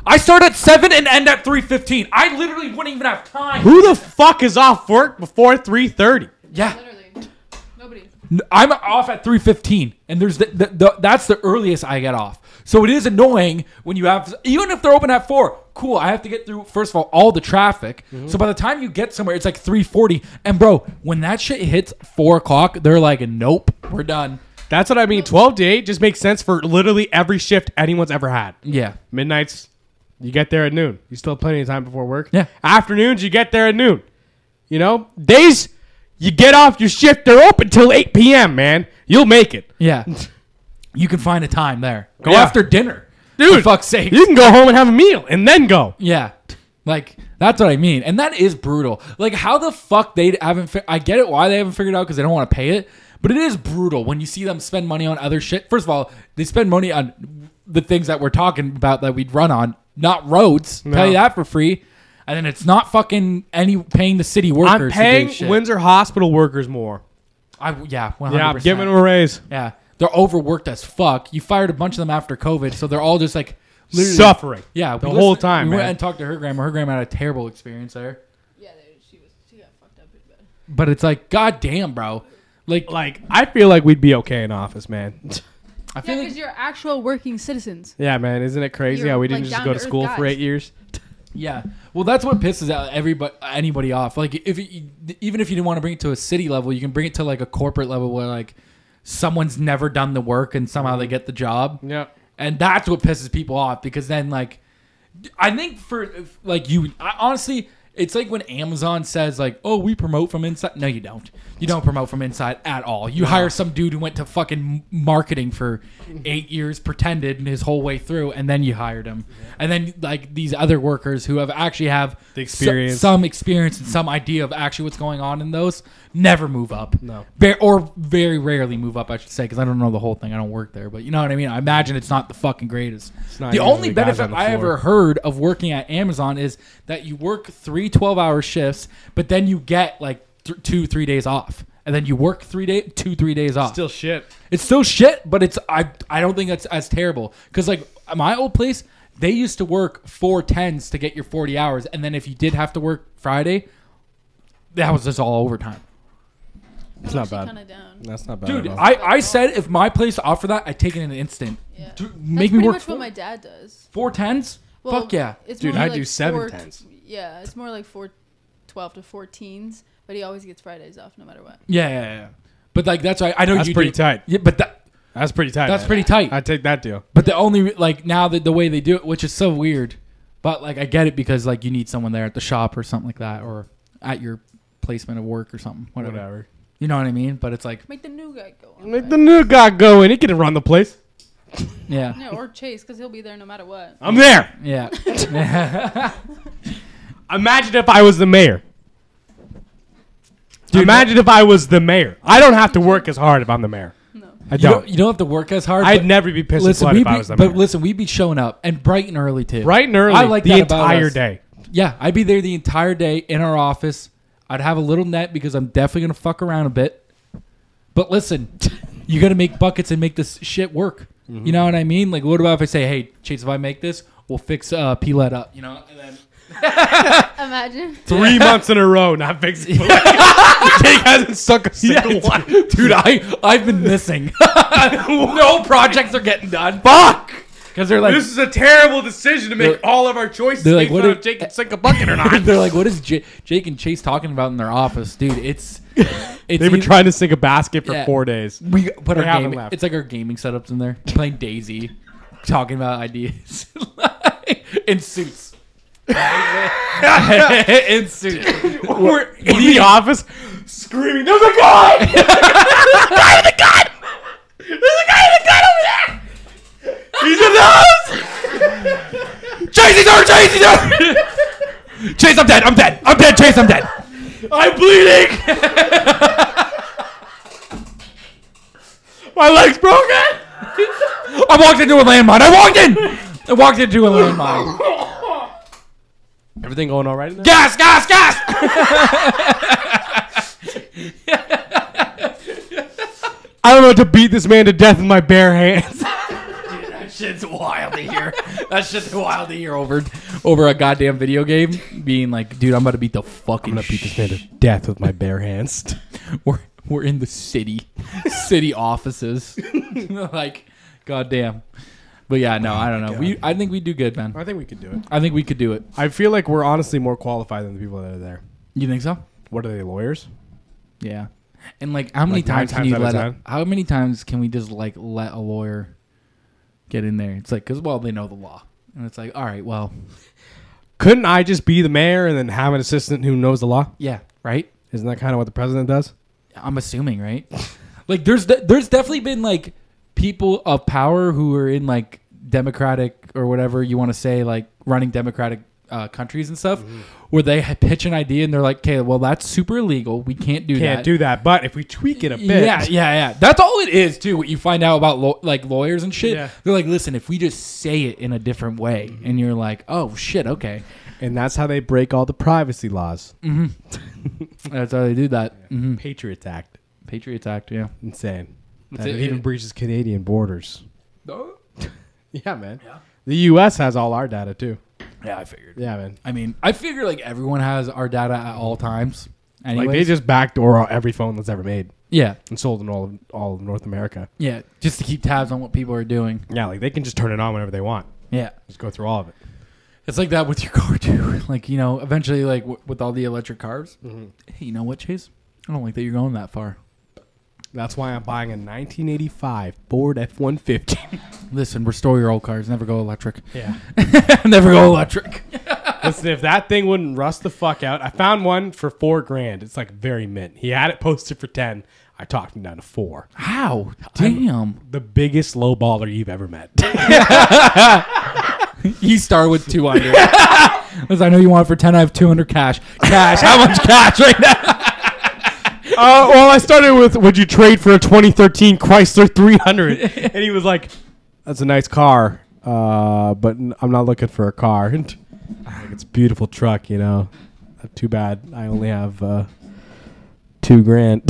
I start at 7 and end at 3:15. I literally wouldn't even have time. Who the fuck is off work before 3:30? Yeah. Literally. Nobody. I'm off at 3:15, and there's that's the earliest I get off. So it is annoying when you have, even if they're open at 4, cool, I have to get through, first of all the traffic. So by the time you get somewhere, it's like 3:40. And bro, when that shit hits 4 o'clock, they're like, nope, we're done. That's what I mean. 12 to 8 just makes sense for literally every shift anyone's ever had. Yeah. Midnights, you get there at noon. You still have plenty of time before work. Yeah. Afternoons, you get there at noon. You know? Days, you get off your shift, they're open till 8 p.m., man. You'll make it. Yeah. You can find a time there. Go Yeah. after dinner. Dude, for fuck's sake. You can go home and have a meal and then go. Yeah. Like, that's what I mean. And that is brutal. Like, how the fuck they haven't... I get it why they haven't figured out because they don't want to pay it. But it is brutal when you see them spend money on other shit. First of all, they spend money on the things that we're talking about that we'd run on, not roads. No. Tell you that for free. And then it's not fucking paying the city workers I'm paying to do shit. Windsor Hospital workers more. Yeah, 100%. Yeah, I'm giving them a raise. Yeah. They're overworked as fuck. You fired a bunch of them after COVID, so they're all just like literally suffering. Yeah, the whole time. We went man. and talked to her grandma. Her grandma had a terrible experience there. Yeah, she got fucked up pretty bad. But it's like, god damn, bro. Like I feel like we'd be okay in office, man. I feel because you're actual working citizens. Yeah, man. Isn't it crazy You're, how we didn't like, just go to down-to-earth school for guys. 8 years? Yeah, well, that's what pisses out anybody off. Like, even if you didn't want to bring it to a city level, you can bring it to like a corporate level where like someone's never done the work and somehow they get the job. Yeah. And that's what pisses people off because then like, I think for like honestly, it's like when Amazon says like, oh, we promote from inside. No, you don't. You don't promote from inside at all. You hire some dude who went to fucking marketing for 8 years, pretended his whole way through, and then you hired him. And then like these other workers who actually have The experience. some experience and some idea of actually what's going on in those, never move up. No. Or very rarely move up, I should say, because I don't know the whole thing. I don't work there, but you know what I mean. I imagine it's not the fucking greatest. not The usually only guys benefit on the I floor. ever heard of working at Amazon is that you work 3 12-hour shifts, but then you get like 2-3 days off, and then you work 3 days off. Still shit. It's still shit, but it's I don't think that's as terrible because like my old place, they used to work 4 10s to get your 40 hours, and then if you did have to work Friday, that was just all overtime. It's not bad. Kind of down. That's not bad. Dude, at all. I said if my place offered that, I'd take it in an instant. Yeah. Dude, That's make me pretty work much what my dad does. 4 10s? Well, Fuck yeah. It's Dude, more I like do 7 4 10s. Yeah, it's more like 12 to 14s, but he always gets Fridays off no matter what. Yeah. But like that's right. I know That's you pretty do. tight. Yeah, but That's pretty tight. that's man. pretty tight. I'd take that deal. But the only like now that the way they do it, which is so weird, but like I get it because like you need someone there at the shop or something like that, or at your placement of work or something, whatever. You know what I mean? But it's like Make the new guy go on. Make the new guy go in. He can run the place. yeah, Yeah, or Chase, because he'll be there no matter what. I'm there. yeah. Imagine if I was the mayor. Dude, Imagine if I was the mayor. I don't have to work as hard if I'm the mayor. No. I You don't. don't have to work as hard. I'd but never be pissed listen, if I was the mayor. but listen, we'd be showing up and bright and early too. Bright and early. I like the that about entire us. day. Yeah, I'd be there the entire day in our office. I'd have a little net because I'm definitely gonna fuck around a bit. But listen, you got to make buckets and make this shit work. You know what I mean? Like, what about if I say, "Hey, Chase, if I make this, we'll fix P-LED up," you know? And then Imagine. 3 months in a row not fixing. Jake hasn't suck a single one. dude, I've been missing. No projects are getting done. Fuck. Because they're like, This is a terrible decision to make They're- all of our choices they're like, based what on if- if Jake can sink a bucket or not. they're like, what is Jake and Chase talking about in their office, dude? It's They've been trying to sink a basket for Yeah. 4 days. We put They our haven't game. left. It's like our gaming setups in there, playing Daisy, talking about ideas in suits. In suits. We're in the office screaming, "There's a guy! There's a guy with a gun! There's a guy with a gun over there! He's in the house! Chase, he's hurt! Chase, he's hurt! Chase, I'm dead! I'm dead! I'm dead! Chase, I'm dead! I'm bleeding! My leg's broken! I walked into a landmine! I walked into a landmine! Everything going all right in there? Gas! Gas! Gas! I don't know how to beat this man to death with my bare hands. That shit's wild to hear. That shit's wild to hear over a goddamn video game. Being like, dude, I'm about to beat the fucking. I'm gonna beat this man to death with my bare hands. We're in the city offices. Like, goddamn. But yeah, no, I don't know. God. I think we do good, man. I think we could do it. I think we could do it. I feel like we're honestly more qualified than the people that are there. You think so? What are they, lawyers? Yeah. And like, how many Like 9 times can you times out let? of 10? How many times can we just like let a lawyer get in there? It's like, because well, they know the law, and it's like, all right, well, Couldn't I just be the mayor and then have an assistant who knows the law? yeah, right. Isn't that kind of what the president does? I'm assuming, right? Like, there's definitely been like people of power who are in like democratic or whatever you want to say, like running democratic countries and stuff, where they pitch an idea and they're like, okay, well, that's super illegal. We can't do that. Can't do that. But if we tweak it a bit. Yeah. That's all it is, too. What you find out about like lawyers and shit. Yeah. They're like, listen, if we just say it in a different way, and you're like, oh shit, okay. And that's how they break all the privacy laws. That's how they do that. Patriots Act. Patriots Act, yeah. Insane. And it even breaches Canadian borders. Yeah, man. Yeah. The U.S. has all our data, too. Yeah, I figured. Yeah, man. I mean, I figure like everyone has our data at all times. Anyways. Like, they just backdoor every phone that's ever made. Yeah. And sold in all of North America. Yeah, just to keep tabs on what people are doing. Yeah, like, they can just turn it on whenever they want. Yeah. Just go through all of it. It's like that with your car, too. Like, you know, eventually, like, with all the electric cars, hey, you know what, Chase? I don't like that you're going that far. That's why I'm buying a 1985 Ford F-150. Listen, restore your old cars. Never go electric. Yeah. Never go electric. Listen, if that thing wouldn't rust the fuck out, I found one for $4,000. It's like very mint. He had it posted for 10. I talked him down to 4. How? Damn. The biggest lowballer you've ever met. You start with 200. Because I know you want it for 10. I have 200 cash. Cash. How much cash right now? Well, I started with, would you trade for a 2013 Chrysler 300? And he was like, that's a nice car, but I'm not looking for a car. And like, it's a beautiful truck, you know. Too bad I only have $2,000.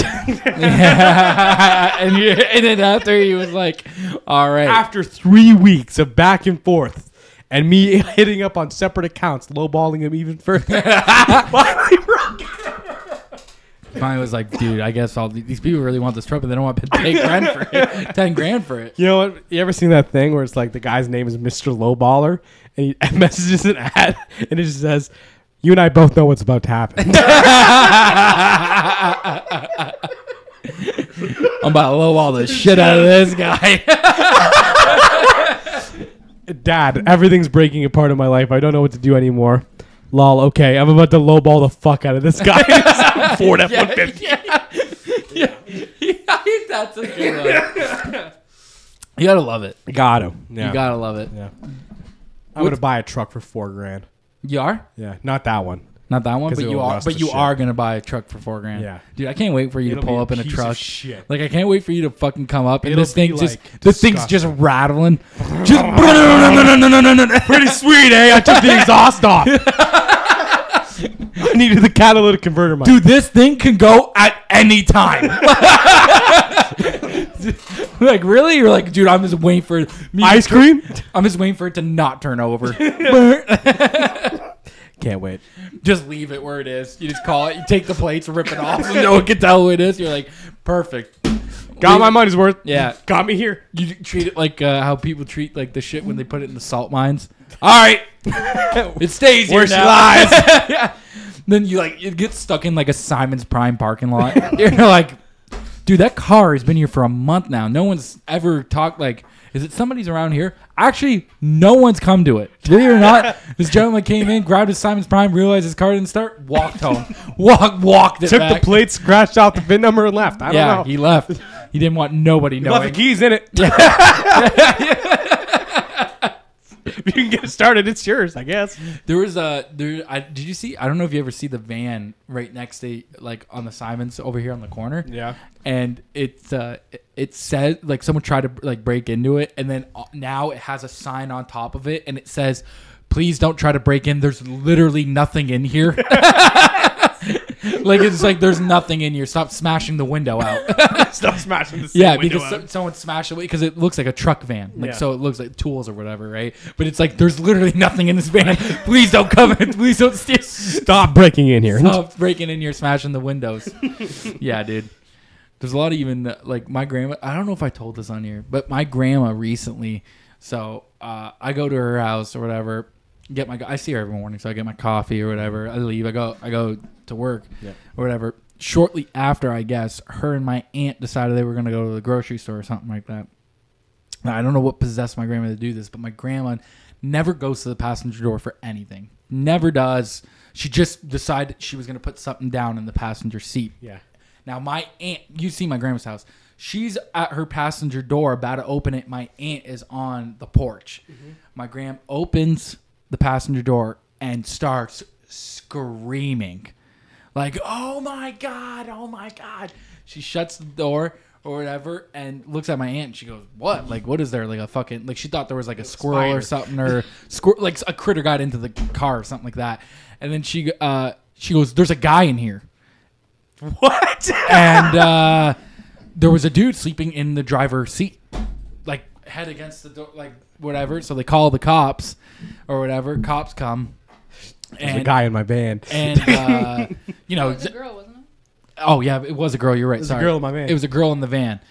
Yeah. And then after he was like, all right. After 3 weeks of back and forth and me hitting up on separate accounts, lowballing him even further. Finally broke. Finally was like, dude, I guess all these people really want this truck, but they don't want to pay 10 grand for it. 10 grand for it. You know what? You ever seen that thing where it's like the guy's name is Mr. Lowballer and he messages an ad and it just says, you and I both know what's about to happen. I'm about to lowball the shit out of this guy. Dad, everything's breaking apart in my life. I don't know what to do anymore. Lol, okay, I'm about to lowball the fuck out of this guy. Ford F-150. Yeah, that's a good one. You gotta love it. Got him. Yeah. You gotta love it. Yeah. I'm gonna buy a truck for $4,000. You are? Yeah, not that one. Not that one, but you are. But you are gonna buy a truck for $4,000. Yeah, dude, I can't wait for you to pull up in a truck. Shit. Like I can't wait for you to fucking come up and It'll this thing be, just like, this thing's just rattling. Just pretty sweet, eh? I took the exhaust off. I needed the catalytic converter, Mike. Dude, this thing can go at any time. Like really? You're like, dude, I'm just waiting for ice cream. I'm just waiting for it to not turn over. Can't wait. Just leave it where it is. You just call it. You take the plates, rip it off, and no one can tell who it is. You're like, perfect. Got my money's worth. Yeah, got me here. You treat it like how people treat like the shit when they put it in the salt mines. All right, it stays here where she now. lies. Yeah. Then you get stuck in like a Simon's Prime parking lot. You're like, dude, that car has been here for a month now. No one's ever talked like. Is it somebody's around here? Actually, no one's come to it. Believe it or not, this gentleman came in, grabbed his Simon's Prime, realized his car didn't start, walked home. Walked it Took back. the plate, scratched out the VIN number, and left. I don't know. He left. He didn't want nobody knowing. Left the keys in it. If you can get it started, it's yours, I guess. There was did you see? I don't know if you ever see the van right next to like on the Simons over here on the corner. Yeah. And it says like someone tried to like break into it, and then now it has a sign on top of it, and it says, "Please don't try to break in. There's literally nothing in here." Like it's like there's nothing in here. Stop smashing the window out. Stop smashing the window because out. Someone smashed it because it looks like a truck van. Like so it looks like tools or whatever, right? But it's like there's literally nothing in this van. Please don't come in. Please don't steal. Stop breaking in here. Stop breaking in here, smashing the windows. Yeah, dude. There's a lot of even like my grandma. I don't know if I told this on here, but my grandma recently. So I go to her house or whatever. I see her every morning, so I get my coffee or whatever. I leave. I go to work or whatever. Shortly after, I guess, her and my aunt decided they were going to go to the grocery store or something like that. Now, I don't know what possessed my grandma to do this, but my grandma never goes to the passenger door for anything. Never does. She just decided she was going to put something down in the passenger seat. Yeah. Now, my aunt, you see my grandma's house. She's at her passenger door about to open it. My aunt is on the porch. Mm-hmm. My grandma opens the passenger door and starts screaming. Like, oh my God. She shuts the door or whatever and looks at my aunt and she goes, what? Like, what is there? Like a fucking, like she thought there was like a squirrel or something or like a critter got into the car or something like that. And then she goes, there's a guy in here. What? And there was a dude sleeping in the driver's seat, like head against the door, like whatever. So they call the cops or whatever. Cops come. There's a guy in my van. And, you know. It was a girl, wasn't it? Oh, yeah, it was a girl. You're right. It was Sorry. a girl in my van. It was a girl in the van.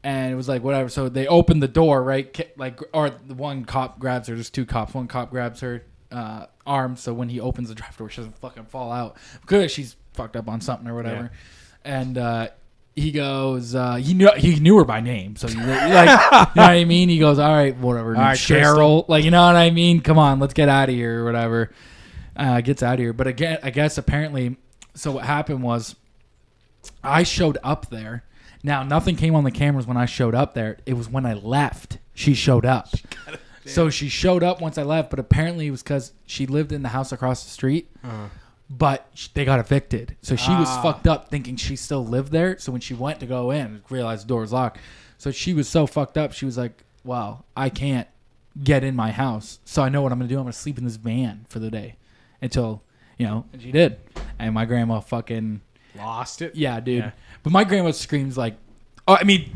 And it was like, whatever. So they opened the door, right? Like, or the one cop grabs her. There's two cops. One cop grabs her arm. So when he opens the drive door, she doesn't fucking fall out. Because she's fucked up on something or whatever. Yeah. And he goes, he knew her by name. So, you know what I mean? He goes, all right, whatever. All right, Cheryl. Crystal. Like, you know what I mean? Come on, let's get out of here or whatever. Gets out of here. But again, I guess apparently, so what happened was I showed up there. Now, nothing came on the cameras when I showed up there. It was when I left. She showed up. So she showed up once I left, but apparently it was because she lived in the house across the street, but they got evicted. So she was fucked up thinking she still lived there. So when she went to go in, realized the door was locked. So she was so fucked up, she was like, wow, I can't get in my house. So I know what I'm going to do. I'm going to sleep in this van for the day. Until, and she did. And my grandma fucking... Lost it? Yeah, dude. Yeah. But my grandma screams like...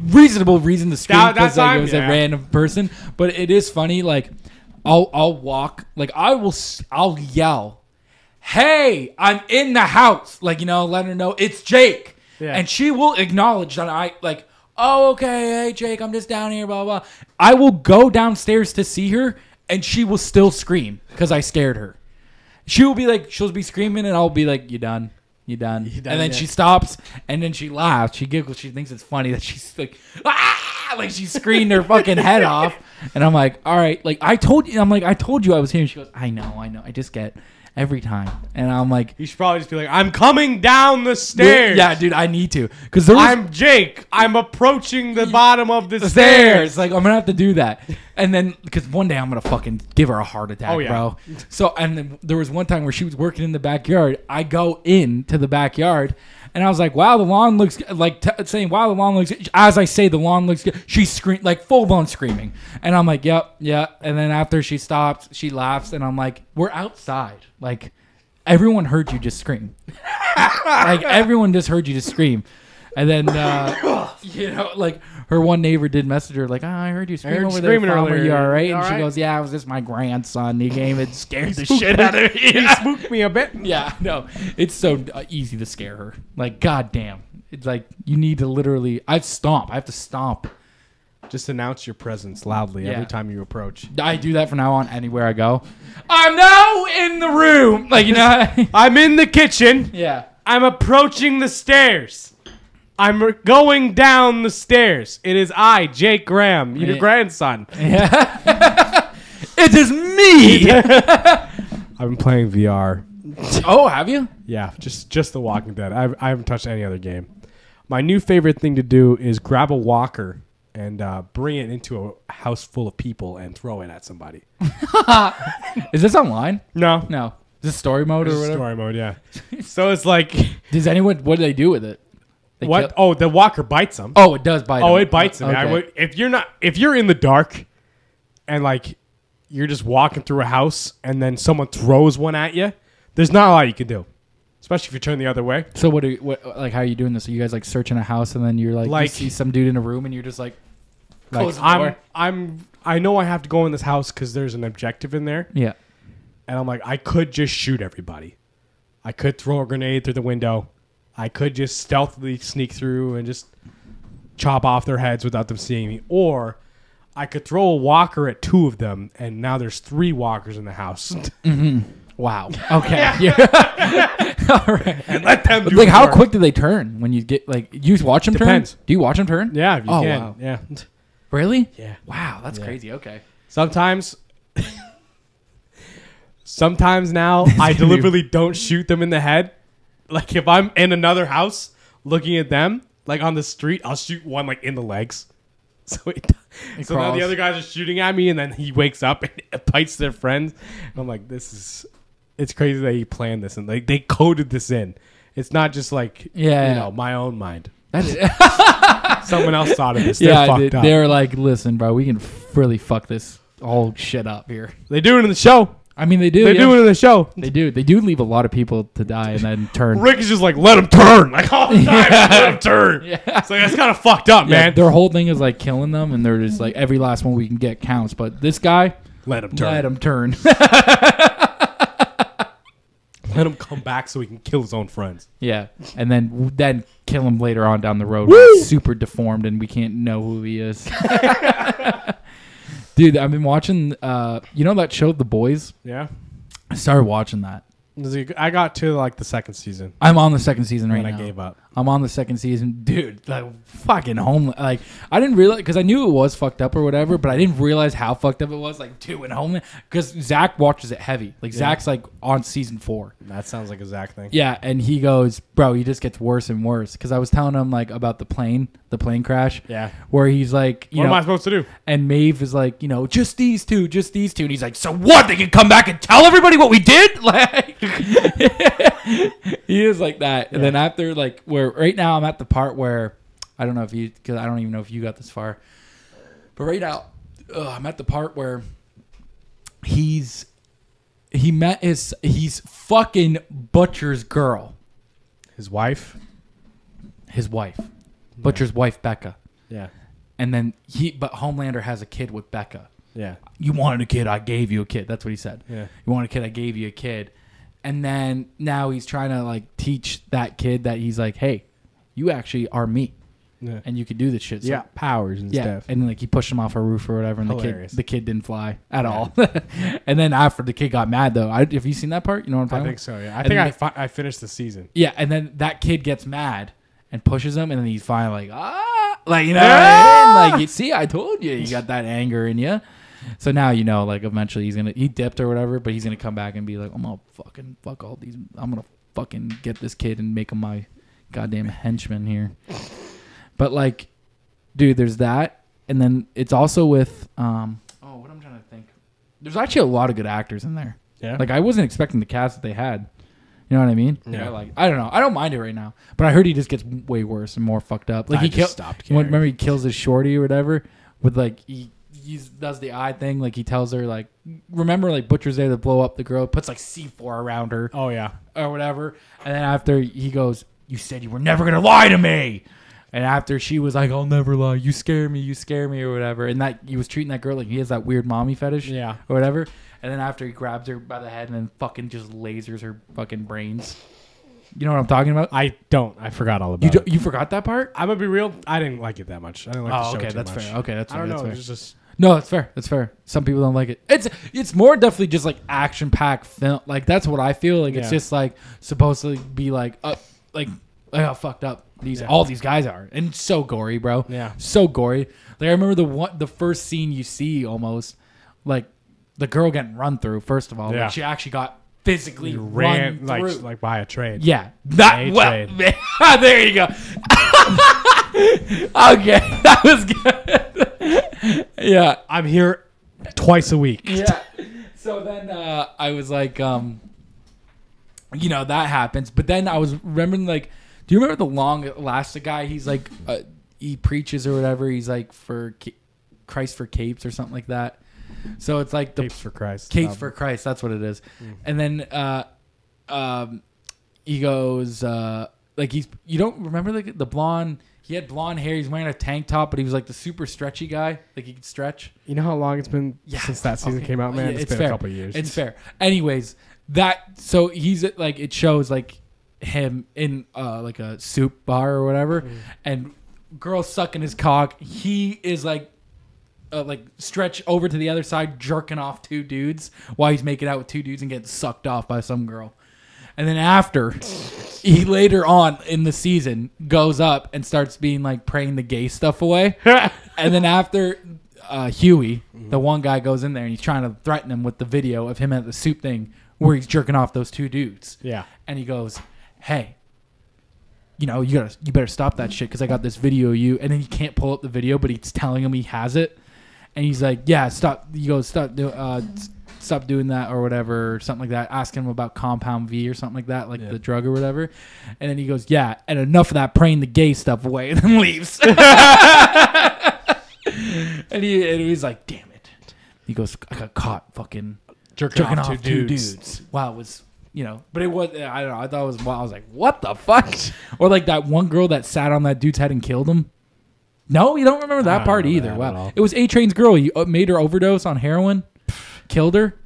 reasonable reason to scream because like, it was a random person. But it is funny, like, I'll walk... Like, I'll yell, hey, I'm in the house. Like, let her know it's Jake. Yeah. And she will acknowledge that I, like, oh, okay, hey, Jake, I'm just down here, blah, blah. I will go downstairs to see her, and she will still scream because I scared her. She'll be screaming, and I'll be like, you done? You done? And then she stops, and then she laughs. She giggles. She thinks it's funny that she's like, ah! Like she screamed her fucking head off. And I'm like, all right. Like, I told you I was here. And she goes, I know. I just get every time. And I'm like, you should probably just be like, I'm coming down the stairs. Yeah, dude, I need to. Because I'm Jake. I'm approaching the bottom of the stairs. Like, I'm going to have to do that. And then, because one day I'm going to fucking give her a heart attack, bro. So, and then there was one time where she was working in the backyard. I go into the backyard, and I was like, wow, the lawn looks good. Like, saying, wow, the lawn looks good. As I say, the lawn looks good. She screamed, like, full-blown screaming. And I'm like, yep. And then after she stops, she laughs, and I'm like, we're outside. Like, everyone heard you just scream. Like, everyone just heard you just scream. And then, like, her one neighbor did message her, like, I heard you scream over there. Are you all right? And she goes, yeah, it was just my grandson. He came and scared the shit out of me. He spooked me a bit. Yeah, no. It's so easy to scare her. Like, goddamn. It's like, you need to literally, I have to stomp. Just announce your presence loudly every time you approach. I do that from now on anywhere I go. I'm now in the room. Like, I'm in the kitchen. Yeah. I'm approaching the stairs. I'm going down the stairs. It is I, Jake Graham, your grandson. Yeah. It is me. I've been playing VR. Oh, have you? Yeah, just The Walking Dead. I haven't touched any other game. My new favorite thing to do is grab a walker and bring it into a house full of people and throw it at somebody. Is this online? No. Is this story mode or whatever? Story mode, yeah. So it's like... What do they do with it? What? Oh, the walker bites them. Oh, it does bite them. Oh, it bites them. Okay. If you're in the dark and like you're just walking through a house and then someone throws one at you, there's not a lot you can do. Especially if you turn the other way. So how are you doing this? Are you guys like searching a house and then you're like you see some dude in a room and you're just like close the door? I know I have to go in this house because there's an objective in there. Yeah. And I'm like, I could just shoot everybody. I could throw a grenade through the window. I could just stealthily sneak through and just chop off their heads without them seeing me. Or I could throw a walker at two of them, and now there's 3 walkers in the house. Mm-hmm. Wow. Okay. All right. And let them do like, how quick do they turn when you get, like, you watch them Depends. turn? Do you watch them turn? Yeah, if you can. Wow. Yeah. Really? Yeah. Wow, that's crazy. Okay. Sometimes now, I deliberately don't shoot them in the head. Like, if I'm in another house looking at them, like on the street, I'll shoot one like in the legs. So now the other guys are shooting at me, and then he wakes up and bites their friends. And I'm like, it's crazy that he planned this and like they coded this in. It's not just like my own mind. Someone else thought of this. They're fucked up. They're like, listen, bro, we can really fuck this whole shit up here. They do it in the show. I mean, they do. They do it in the show. They do. They do leave a lot of people to die and then turn. Rick is just like, let him turn. Like, all the time, let him turn. Yeah. It's like, that's kind of fucked up, man. Their whole thing is like killing them, and they're just like, every last one we can get counts. But this guy, Let him turn. let him turn. Let him come back so he can kill his own friends. Yeah, and then kill him later on down the road. When he's super deformed, and we can't know who he is. Dude, I've been watching. You know that show, The Boys? Yeah. I started watching that. I got to like the second season. I'm on the second season right And now. I gave up. I'm on the second season, dude. Like fucking Homeland. Like I didn't realize because I knew it was fucked up or whatever, but I didn't realize how fucked up it was. Like, dude, in Homeland, because Zach watches it heavy. Like Zach's like on season 4. That sounds like a Zach thing. Yeah, and he goes, bro, he just gets worse and worse. Because I was telling him like about the plane crash. Yeah. Where he's like, What am I supposed to do? And Maeve is like, just these two. And he's like, so what? They can come back and tell everybody what we did? Like, he is like that. Yeah. And then after, like, where right now I'm at the part where, I don't know if you, because I don't even know if you got this far. But right now, I'm at the part where he's fucking Butcher's girl. His wife? Butcher's wife, Becca. Yeah. And then but Homelander has a kid with Becca. Yeah. You wanted a kid, I gave you a kid. That's what he said. Yeah. You wanted a kid, I gave you a kid. And then now he's trying to like teach that kid that he's like, hey, you actually are me. Yeah. And you can do this shit. So, yeah. Powers and stuff. And then like he pushed him off a roof or whatever, and Hilarious. the kid didn't fly at all. And then after the kid got mad though, have you seen that part? You know what I'm talking I about? think so. Yeah. I think I finished the season. Yeah, and then that kid gets mad and pushes him, and then he's finally like, like, you know, what I mean? Like, you see, I told you got that anger in you. So now, like, eventually he dipped or whatever, but he's gonna come back and be like, I'm gonna fucking fuck all these. I'm gonna fucking get this kid and make him my goddamn henchman here. But like, dude, there's that, and then it's also with what I'm trying to think. There's actually a lot of good actors in there. Yeah. Like I wasn't expecting the cast that they had. You know what I mean? Yeah. Like I don't know. I don't mind it right now, but I heard he just gets way worse and more fucked up. Like he stopped caring. Remember he kills his shorty or whatever with like he does the eye thing. Like he tells her like, remember like Butcher's there to blow up the girl, puts like C4 around her. Oh yeah. Or whatever. And then after he goes, you said you were never gonna lie to me. And after she was like, I'll never lie. You scare me, or whatever. And that he was treating that girl like he has that weird mommy fetish. Yeah. Or whatever. And then after he grabs her by the head and then fucking just lasers her fucking brains. You know what I'm talking about? I don't. I forgot all about it. You forgot that part? I'm gonna be real. I didn't like it that much. I didn't like the show okay, too that's much. fair. Okay, that's fair. I don't that's know. fair. It's just No, that's fair. That's fair. Some people don't like it. It's more definitely just like action packed film. Like that's what I feel. Like it's just like supposed to be like how fucked up all these guys are, and it's so gory, bro. Yeah, so gory. Like I remember the first scene you see almost like the girl getting run through. First of all, like she actually got physically run through, like by a train. Yeah, that well, there you go. Okay, that was good. Yeah, I'm here twice a week. Yeah. So then I was like, that happens. But then I was remembering, like, do you remember the long elastic guy? He's like, he preaches or whatever. He's like for Christ for Capes or something like that. So it's like the Capes for Christ. Capes for Christ. That's what it is. And then he goes like you don't remember like the blonde. He had blonde hair. He's wearing a tank top, but he was like the super stretchy guy. Like he could stretch. You know how long it's been since that season came out, man? Yeah, it's been fair. a couple of years. It's fair. Anyways, so he's like, it shows like him in like a soup bar or whatever, and girl sucking his cock. He is like stretch over to the other side, jerking off 2 dudes while he's making out with 2 dudes and getting sucked off by some girl. And then after, he later on in the season goes up and starts being like praying the gay stuff away. And then after Huey, the one guy goes in there and he's trying to threaten him with the video of him at the soup thing where he's jerking off those 2 dudes. Yeah. And he goes, hey, you better stop that shit because I got this video of you. And then he can't pull up the video, but he's telling him he has it. And he's like, yeah, stop. He goes, stop doing that or whatever, or something like that. Asking him about Compound V or something like that, like the drug or whatever. And then he goes, yeah, and enough of that praying the gay stuff away, and then leaves. and he's like, damn it. He goes, I got caught fucking jerking off two dudes. Wow, it was, but it was, I don't know. I thought it was, I was like, what the fuck? Or like that one girl that sat on that dude's head and killed him. No, you don't remember that part either. Wow. It was A-Train's girl. You made her overdose on heroin, killed her.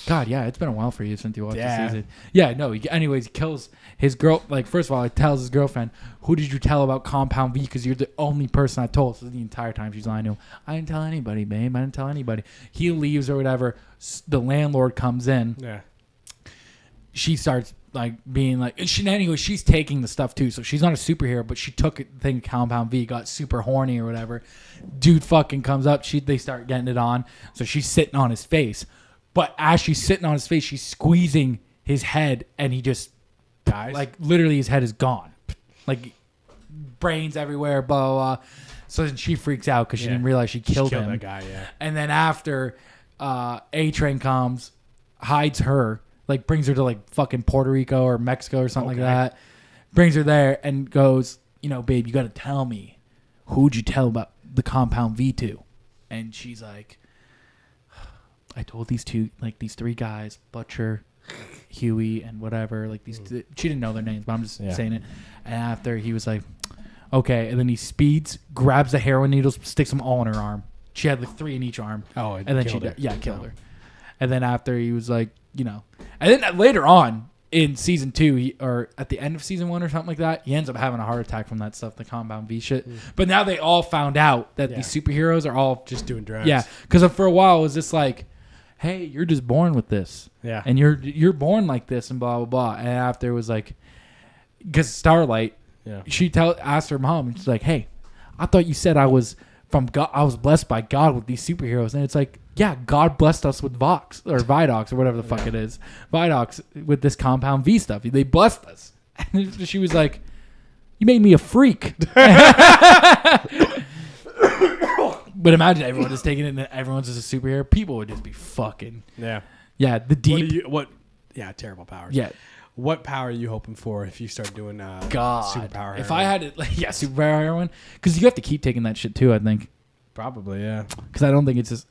God, yeah, it's been a while for you since you watched the season. Yeah, no. Anyways, he kills his girl. Like, first of all, he tells his girlfriend, "Who did you tell about Compound V? Because you're the only person I told." So the entire time she's lying to him. I didn't tell anybody, babe. I didn't tell anybody. He leaves or whatever. The landlord comes in. Yeah. She starts like being like, anyway, she's taking the stuff too. So she's not a superhero, but she took the thing Compound V, got super horny or whatever. Dude fucking comes up. They start getting it on. So she's sitting on his face. But as she's sitting on his face, she's squeezing his head, and he just dies. Like literally, his head is gone, like brains everywhere. Blah blah. Blah. So then she freaks out because she didn't realize she killed him. That guy, yeah. And then after A-Train comes, hides her, like brings her to like fucking Puerto Rico or Mexico or something like that. Brings her there and goes, babe, you got to tell me, who'd you tell about the Compound V to? And she's like, I told these three guys, Butcher, Huey, and whatever. Like these, she didn't know their names, but I'm just saying it. And after he was like, okay, and then he speeds, grabs the heroin needles, sticks them all in her arm. She had like 3 in each arm. Oh, and then killed her. Killed her. And then after he was like, and then later on in season 2, or at the end of season 1 or something like that, he ends up having a heart attack from that stuff, the Compound V shit. But now they all found out that these superheroes are all just doing drugs. Yeah, because for a while it was just like, hey, you're just born with this. Yeah. And you're born like this and blah, blah, blah. And after it was like, because Starlight, she asked her mom, and she's like, hey, I thought you said I was from God. I was blessed by God with these superheroes. And it's like, yeah, God blessed us with Vox or Vidox or whatever the fuck it is. Vidox with this Compound V stuff. They blessed us. And she was like, you made me a freak. But imagine everyone just taking it and everyone's just a superhero. People would just be fucking. Yeah. Yeah, the deep. Terrible powers. Yeah. What power are you hoping for if you start doing God. superpower heroin? If I had it, superpower heroin. Because you have to keep taking that shit too, I think. Probably, yeah. Because I don't think it's just,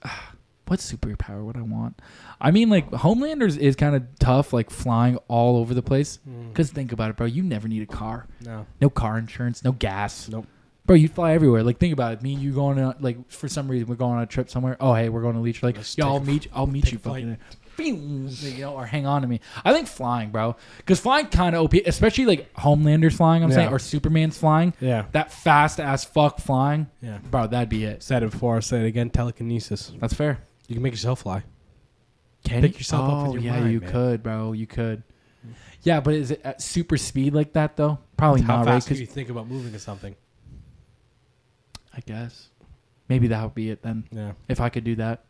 what superpower would I want? I mean, like, Homelander's is kind of tough, like, flying all over the place. Because think about it, bro. You never need a car. No. No car insurance, no gas. Nope. Bro, you fly everywhere. Like, think about it. Me and you going on, like, for some reason, we're going on a trip somewhere. Oh, hey, we're going to Leech. Like, yo, I'll meet you fucking, or hang on to me. I think flying, bro. Because flying kind of OP, especially, like, Homelander's flying, I'm saying, or Superman's flying. Yeah. That fast-ass fuck flying. Yeah. Bro, that'd be it. Said it before, I'll say it again, telekinesis. That's fair. You can make yourself fly. Pick yourself up with your mind, you man. could, bro. You could. Yeah, but is it at super speed like that, though? Probably How not, fast right? can you think about moving to something? I guess. Maybe that would be it then. Yeah. If I could do that.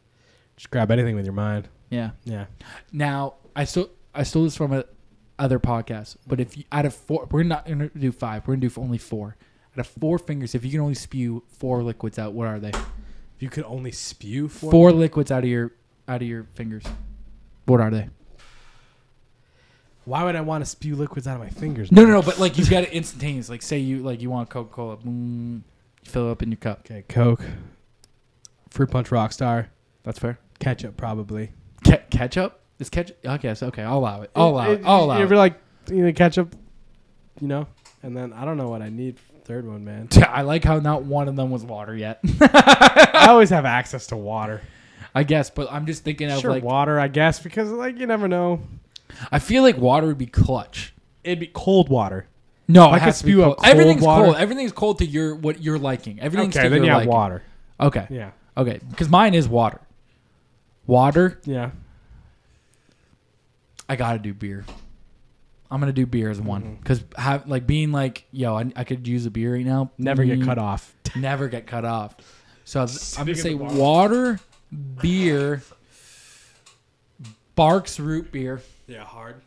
Just grab anything with your mind. Yeah. Yeah. Now, I stole this from a other podcast, but if you, out of 4, we're not going to do 5. We're going to do only 4. Out of 4 fingers, if you can only spew 4 liquids out, what are they? If you could only spew 4 liquids out of your fingers. What are they? Why would I want to spew liquids out of my fingers? No, but like you got it instantaneous. Like say you want Coca-Cola, boom, you fill it up in your cup. Okay, Coke, Fruit Punch Rockstar, That's fair. ketchup probably. Ketchup? Is ketchup? Okay, so okay, I'll allow it. I'll allow You it. ever like ketchup, and then I don't know what I need for the third one, man. I like how not one of them was water yet. I always have access to water. I guess, but I'm just thinking of Sure, like water, I guess, because like you never know. I feel like water would be clutch. It'd be cold water. No, I it could has to be spew cold. out cold Everything's water. cold. Everything's cold to what you're liking. Everything's Okay, to then your you have liking. water. Okay. Yeah. Okay, because mine is water. Water. Yeah. I gotta do beer. I'm gonna do beer as one because being like, yo, I could use a beer right now. Never get cut off. Never get cut off. So I'm gonna in say the bar. water, beer, Barks root beer, Yeah, hard.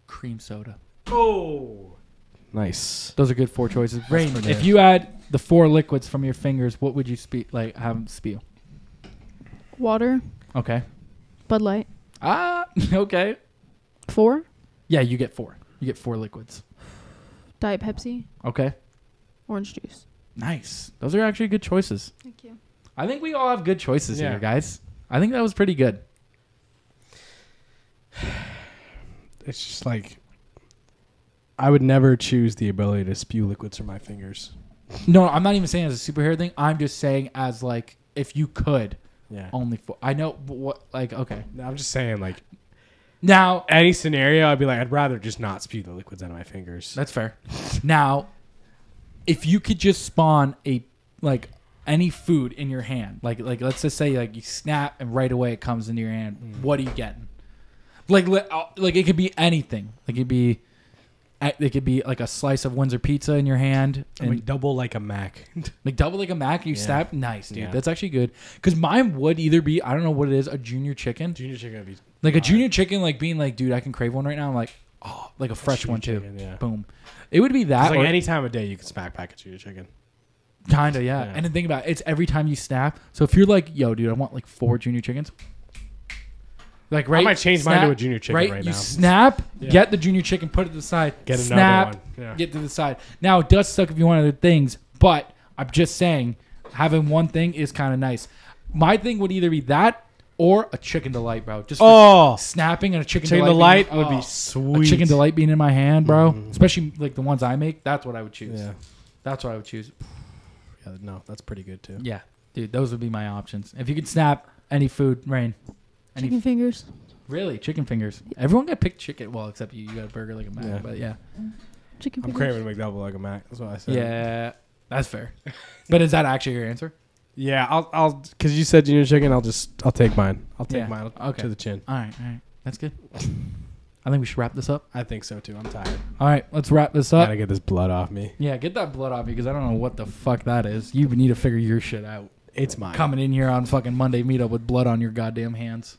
cream soda. Oh. Nice. Those are good 4 choices. Rain, pretty if nice. you add the 4 liquids from your fingers, what would you have them spew? Water, Okay. Bud Light. Okay. 4, Yeah, you get 4. You get 4 liquids. Diet Pepsi, Okay. orange juice. Nice. Those are actually good choices. Thank you. I think we all have good choices Yeah. here, guys. I think that was pretty good. It's just like I would never choose the ability to spew liquids from my fingers. No, I'm not even saying as a superhero thing. I'm just saying as like if you could only for I know but what like okay. No, I'm just saying like Now any scenario I'd be like I'd rather just not spew the liquids out of my fingers. that's fair. Now, if you could just spawn a like any food in your hand, like let's just say like you snap and right away it comes into your hand, what are you getting? Like it could be anything. Like it could be like a slice of Windsor pizza in your hand, and Like double like a Mac. like double like a Mac. You snap, nice, dude. Yeah. That's actually good. Because mine would either be I don't know what it is, a junior chicken, Junior chicken would be like a junior chicken, like being like, dude, I can crave one right now. I'm like, oh, like a fresh junior one too. chicken, yeah. Boom. It would be that. It's like or any time of day you can smack pack a junior chicken. kinda, yeah. Yeah. And then think about it, it's every time you snap. So if you're like, yo, dude, I want like 4 junior chickens. Like right, I might change mine to a junior chicken right You now. snap, Yeah. get the junior chicken, put it to the side. Get another snap, one. Yeah. get to the side. Now it does suck if you want other things, but I'm just saying having one thing is kind of nice. My thing would either be that or a chicken delight, bro. Just for snapping and a chicken delight being- would be a sweet. chicken delight being in my hand, bro. Especially like the ones I make. That's what I would choose. Yeah. That's what I would choose. Yeah, no, that's pretty good too. Yeah, dude, those would be my options. If you could snap any food, Rain. Chicken fingers. Really, chicken fingers. Everyone got picked chicken. Well, except you got a burger like a Mac. Yeah. But yeah, Chicken I'm fingers. craving a McDouble like a Mac. That's what I said. yeah, that's fair. But is that actually your answer? Yeah, I'll because you said junior chicken. I'll take mine. I'll take Yeah. mine Okay. to the chin. All right, that's good. I think we should wrap this up. I think so too. I'm tired. All right, let's wrap this up. Gotta get this blood off me. Yeah, get that blood off me because I don't know what the fuck that is. You need to figure your shit out. It's mine. Coming in here on fucking Monday meetup with blood on your goddamn hands.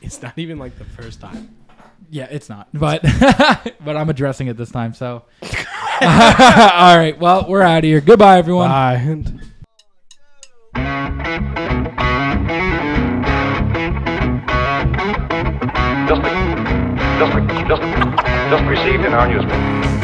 It's not even like the first time. Yeah, it's not. But but I'm addressing it this time. So all right, well, we're out of here. Goodbye, everyone. Bye. Just received in our newspaper.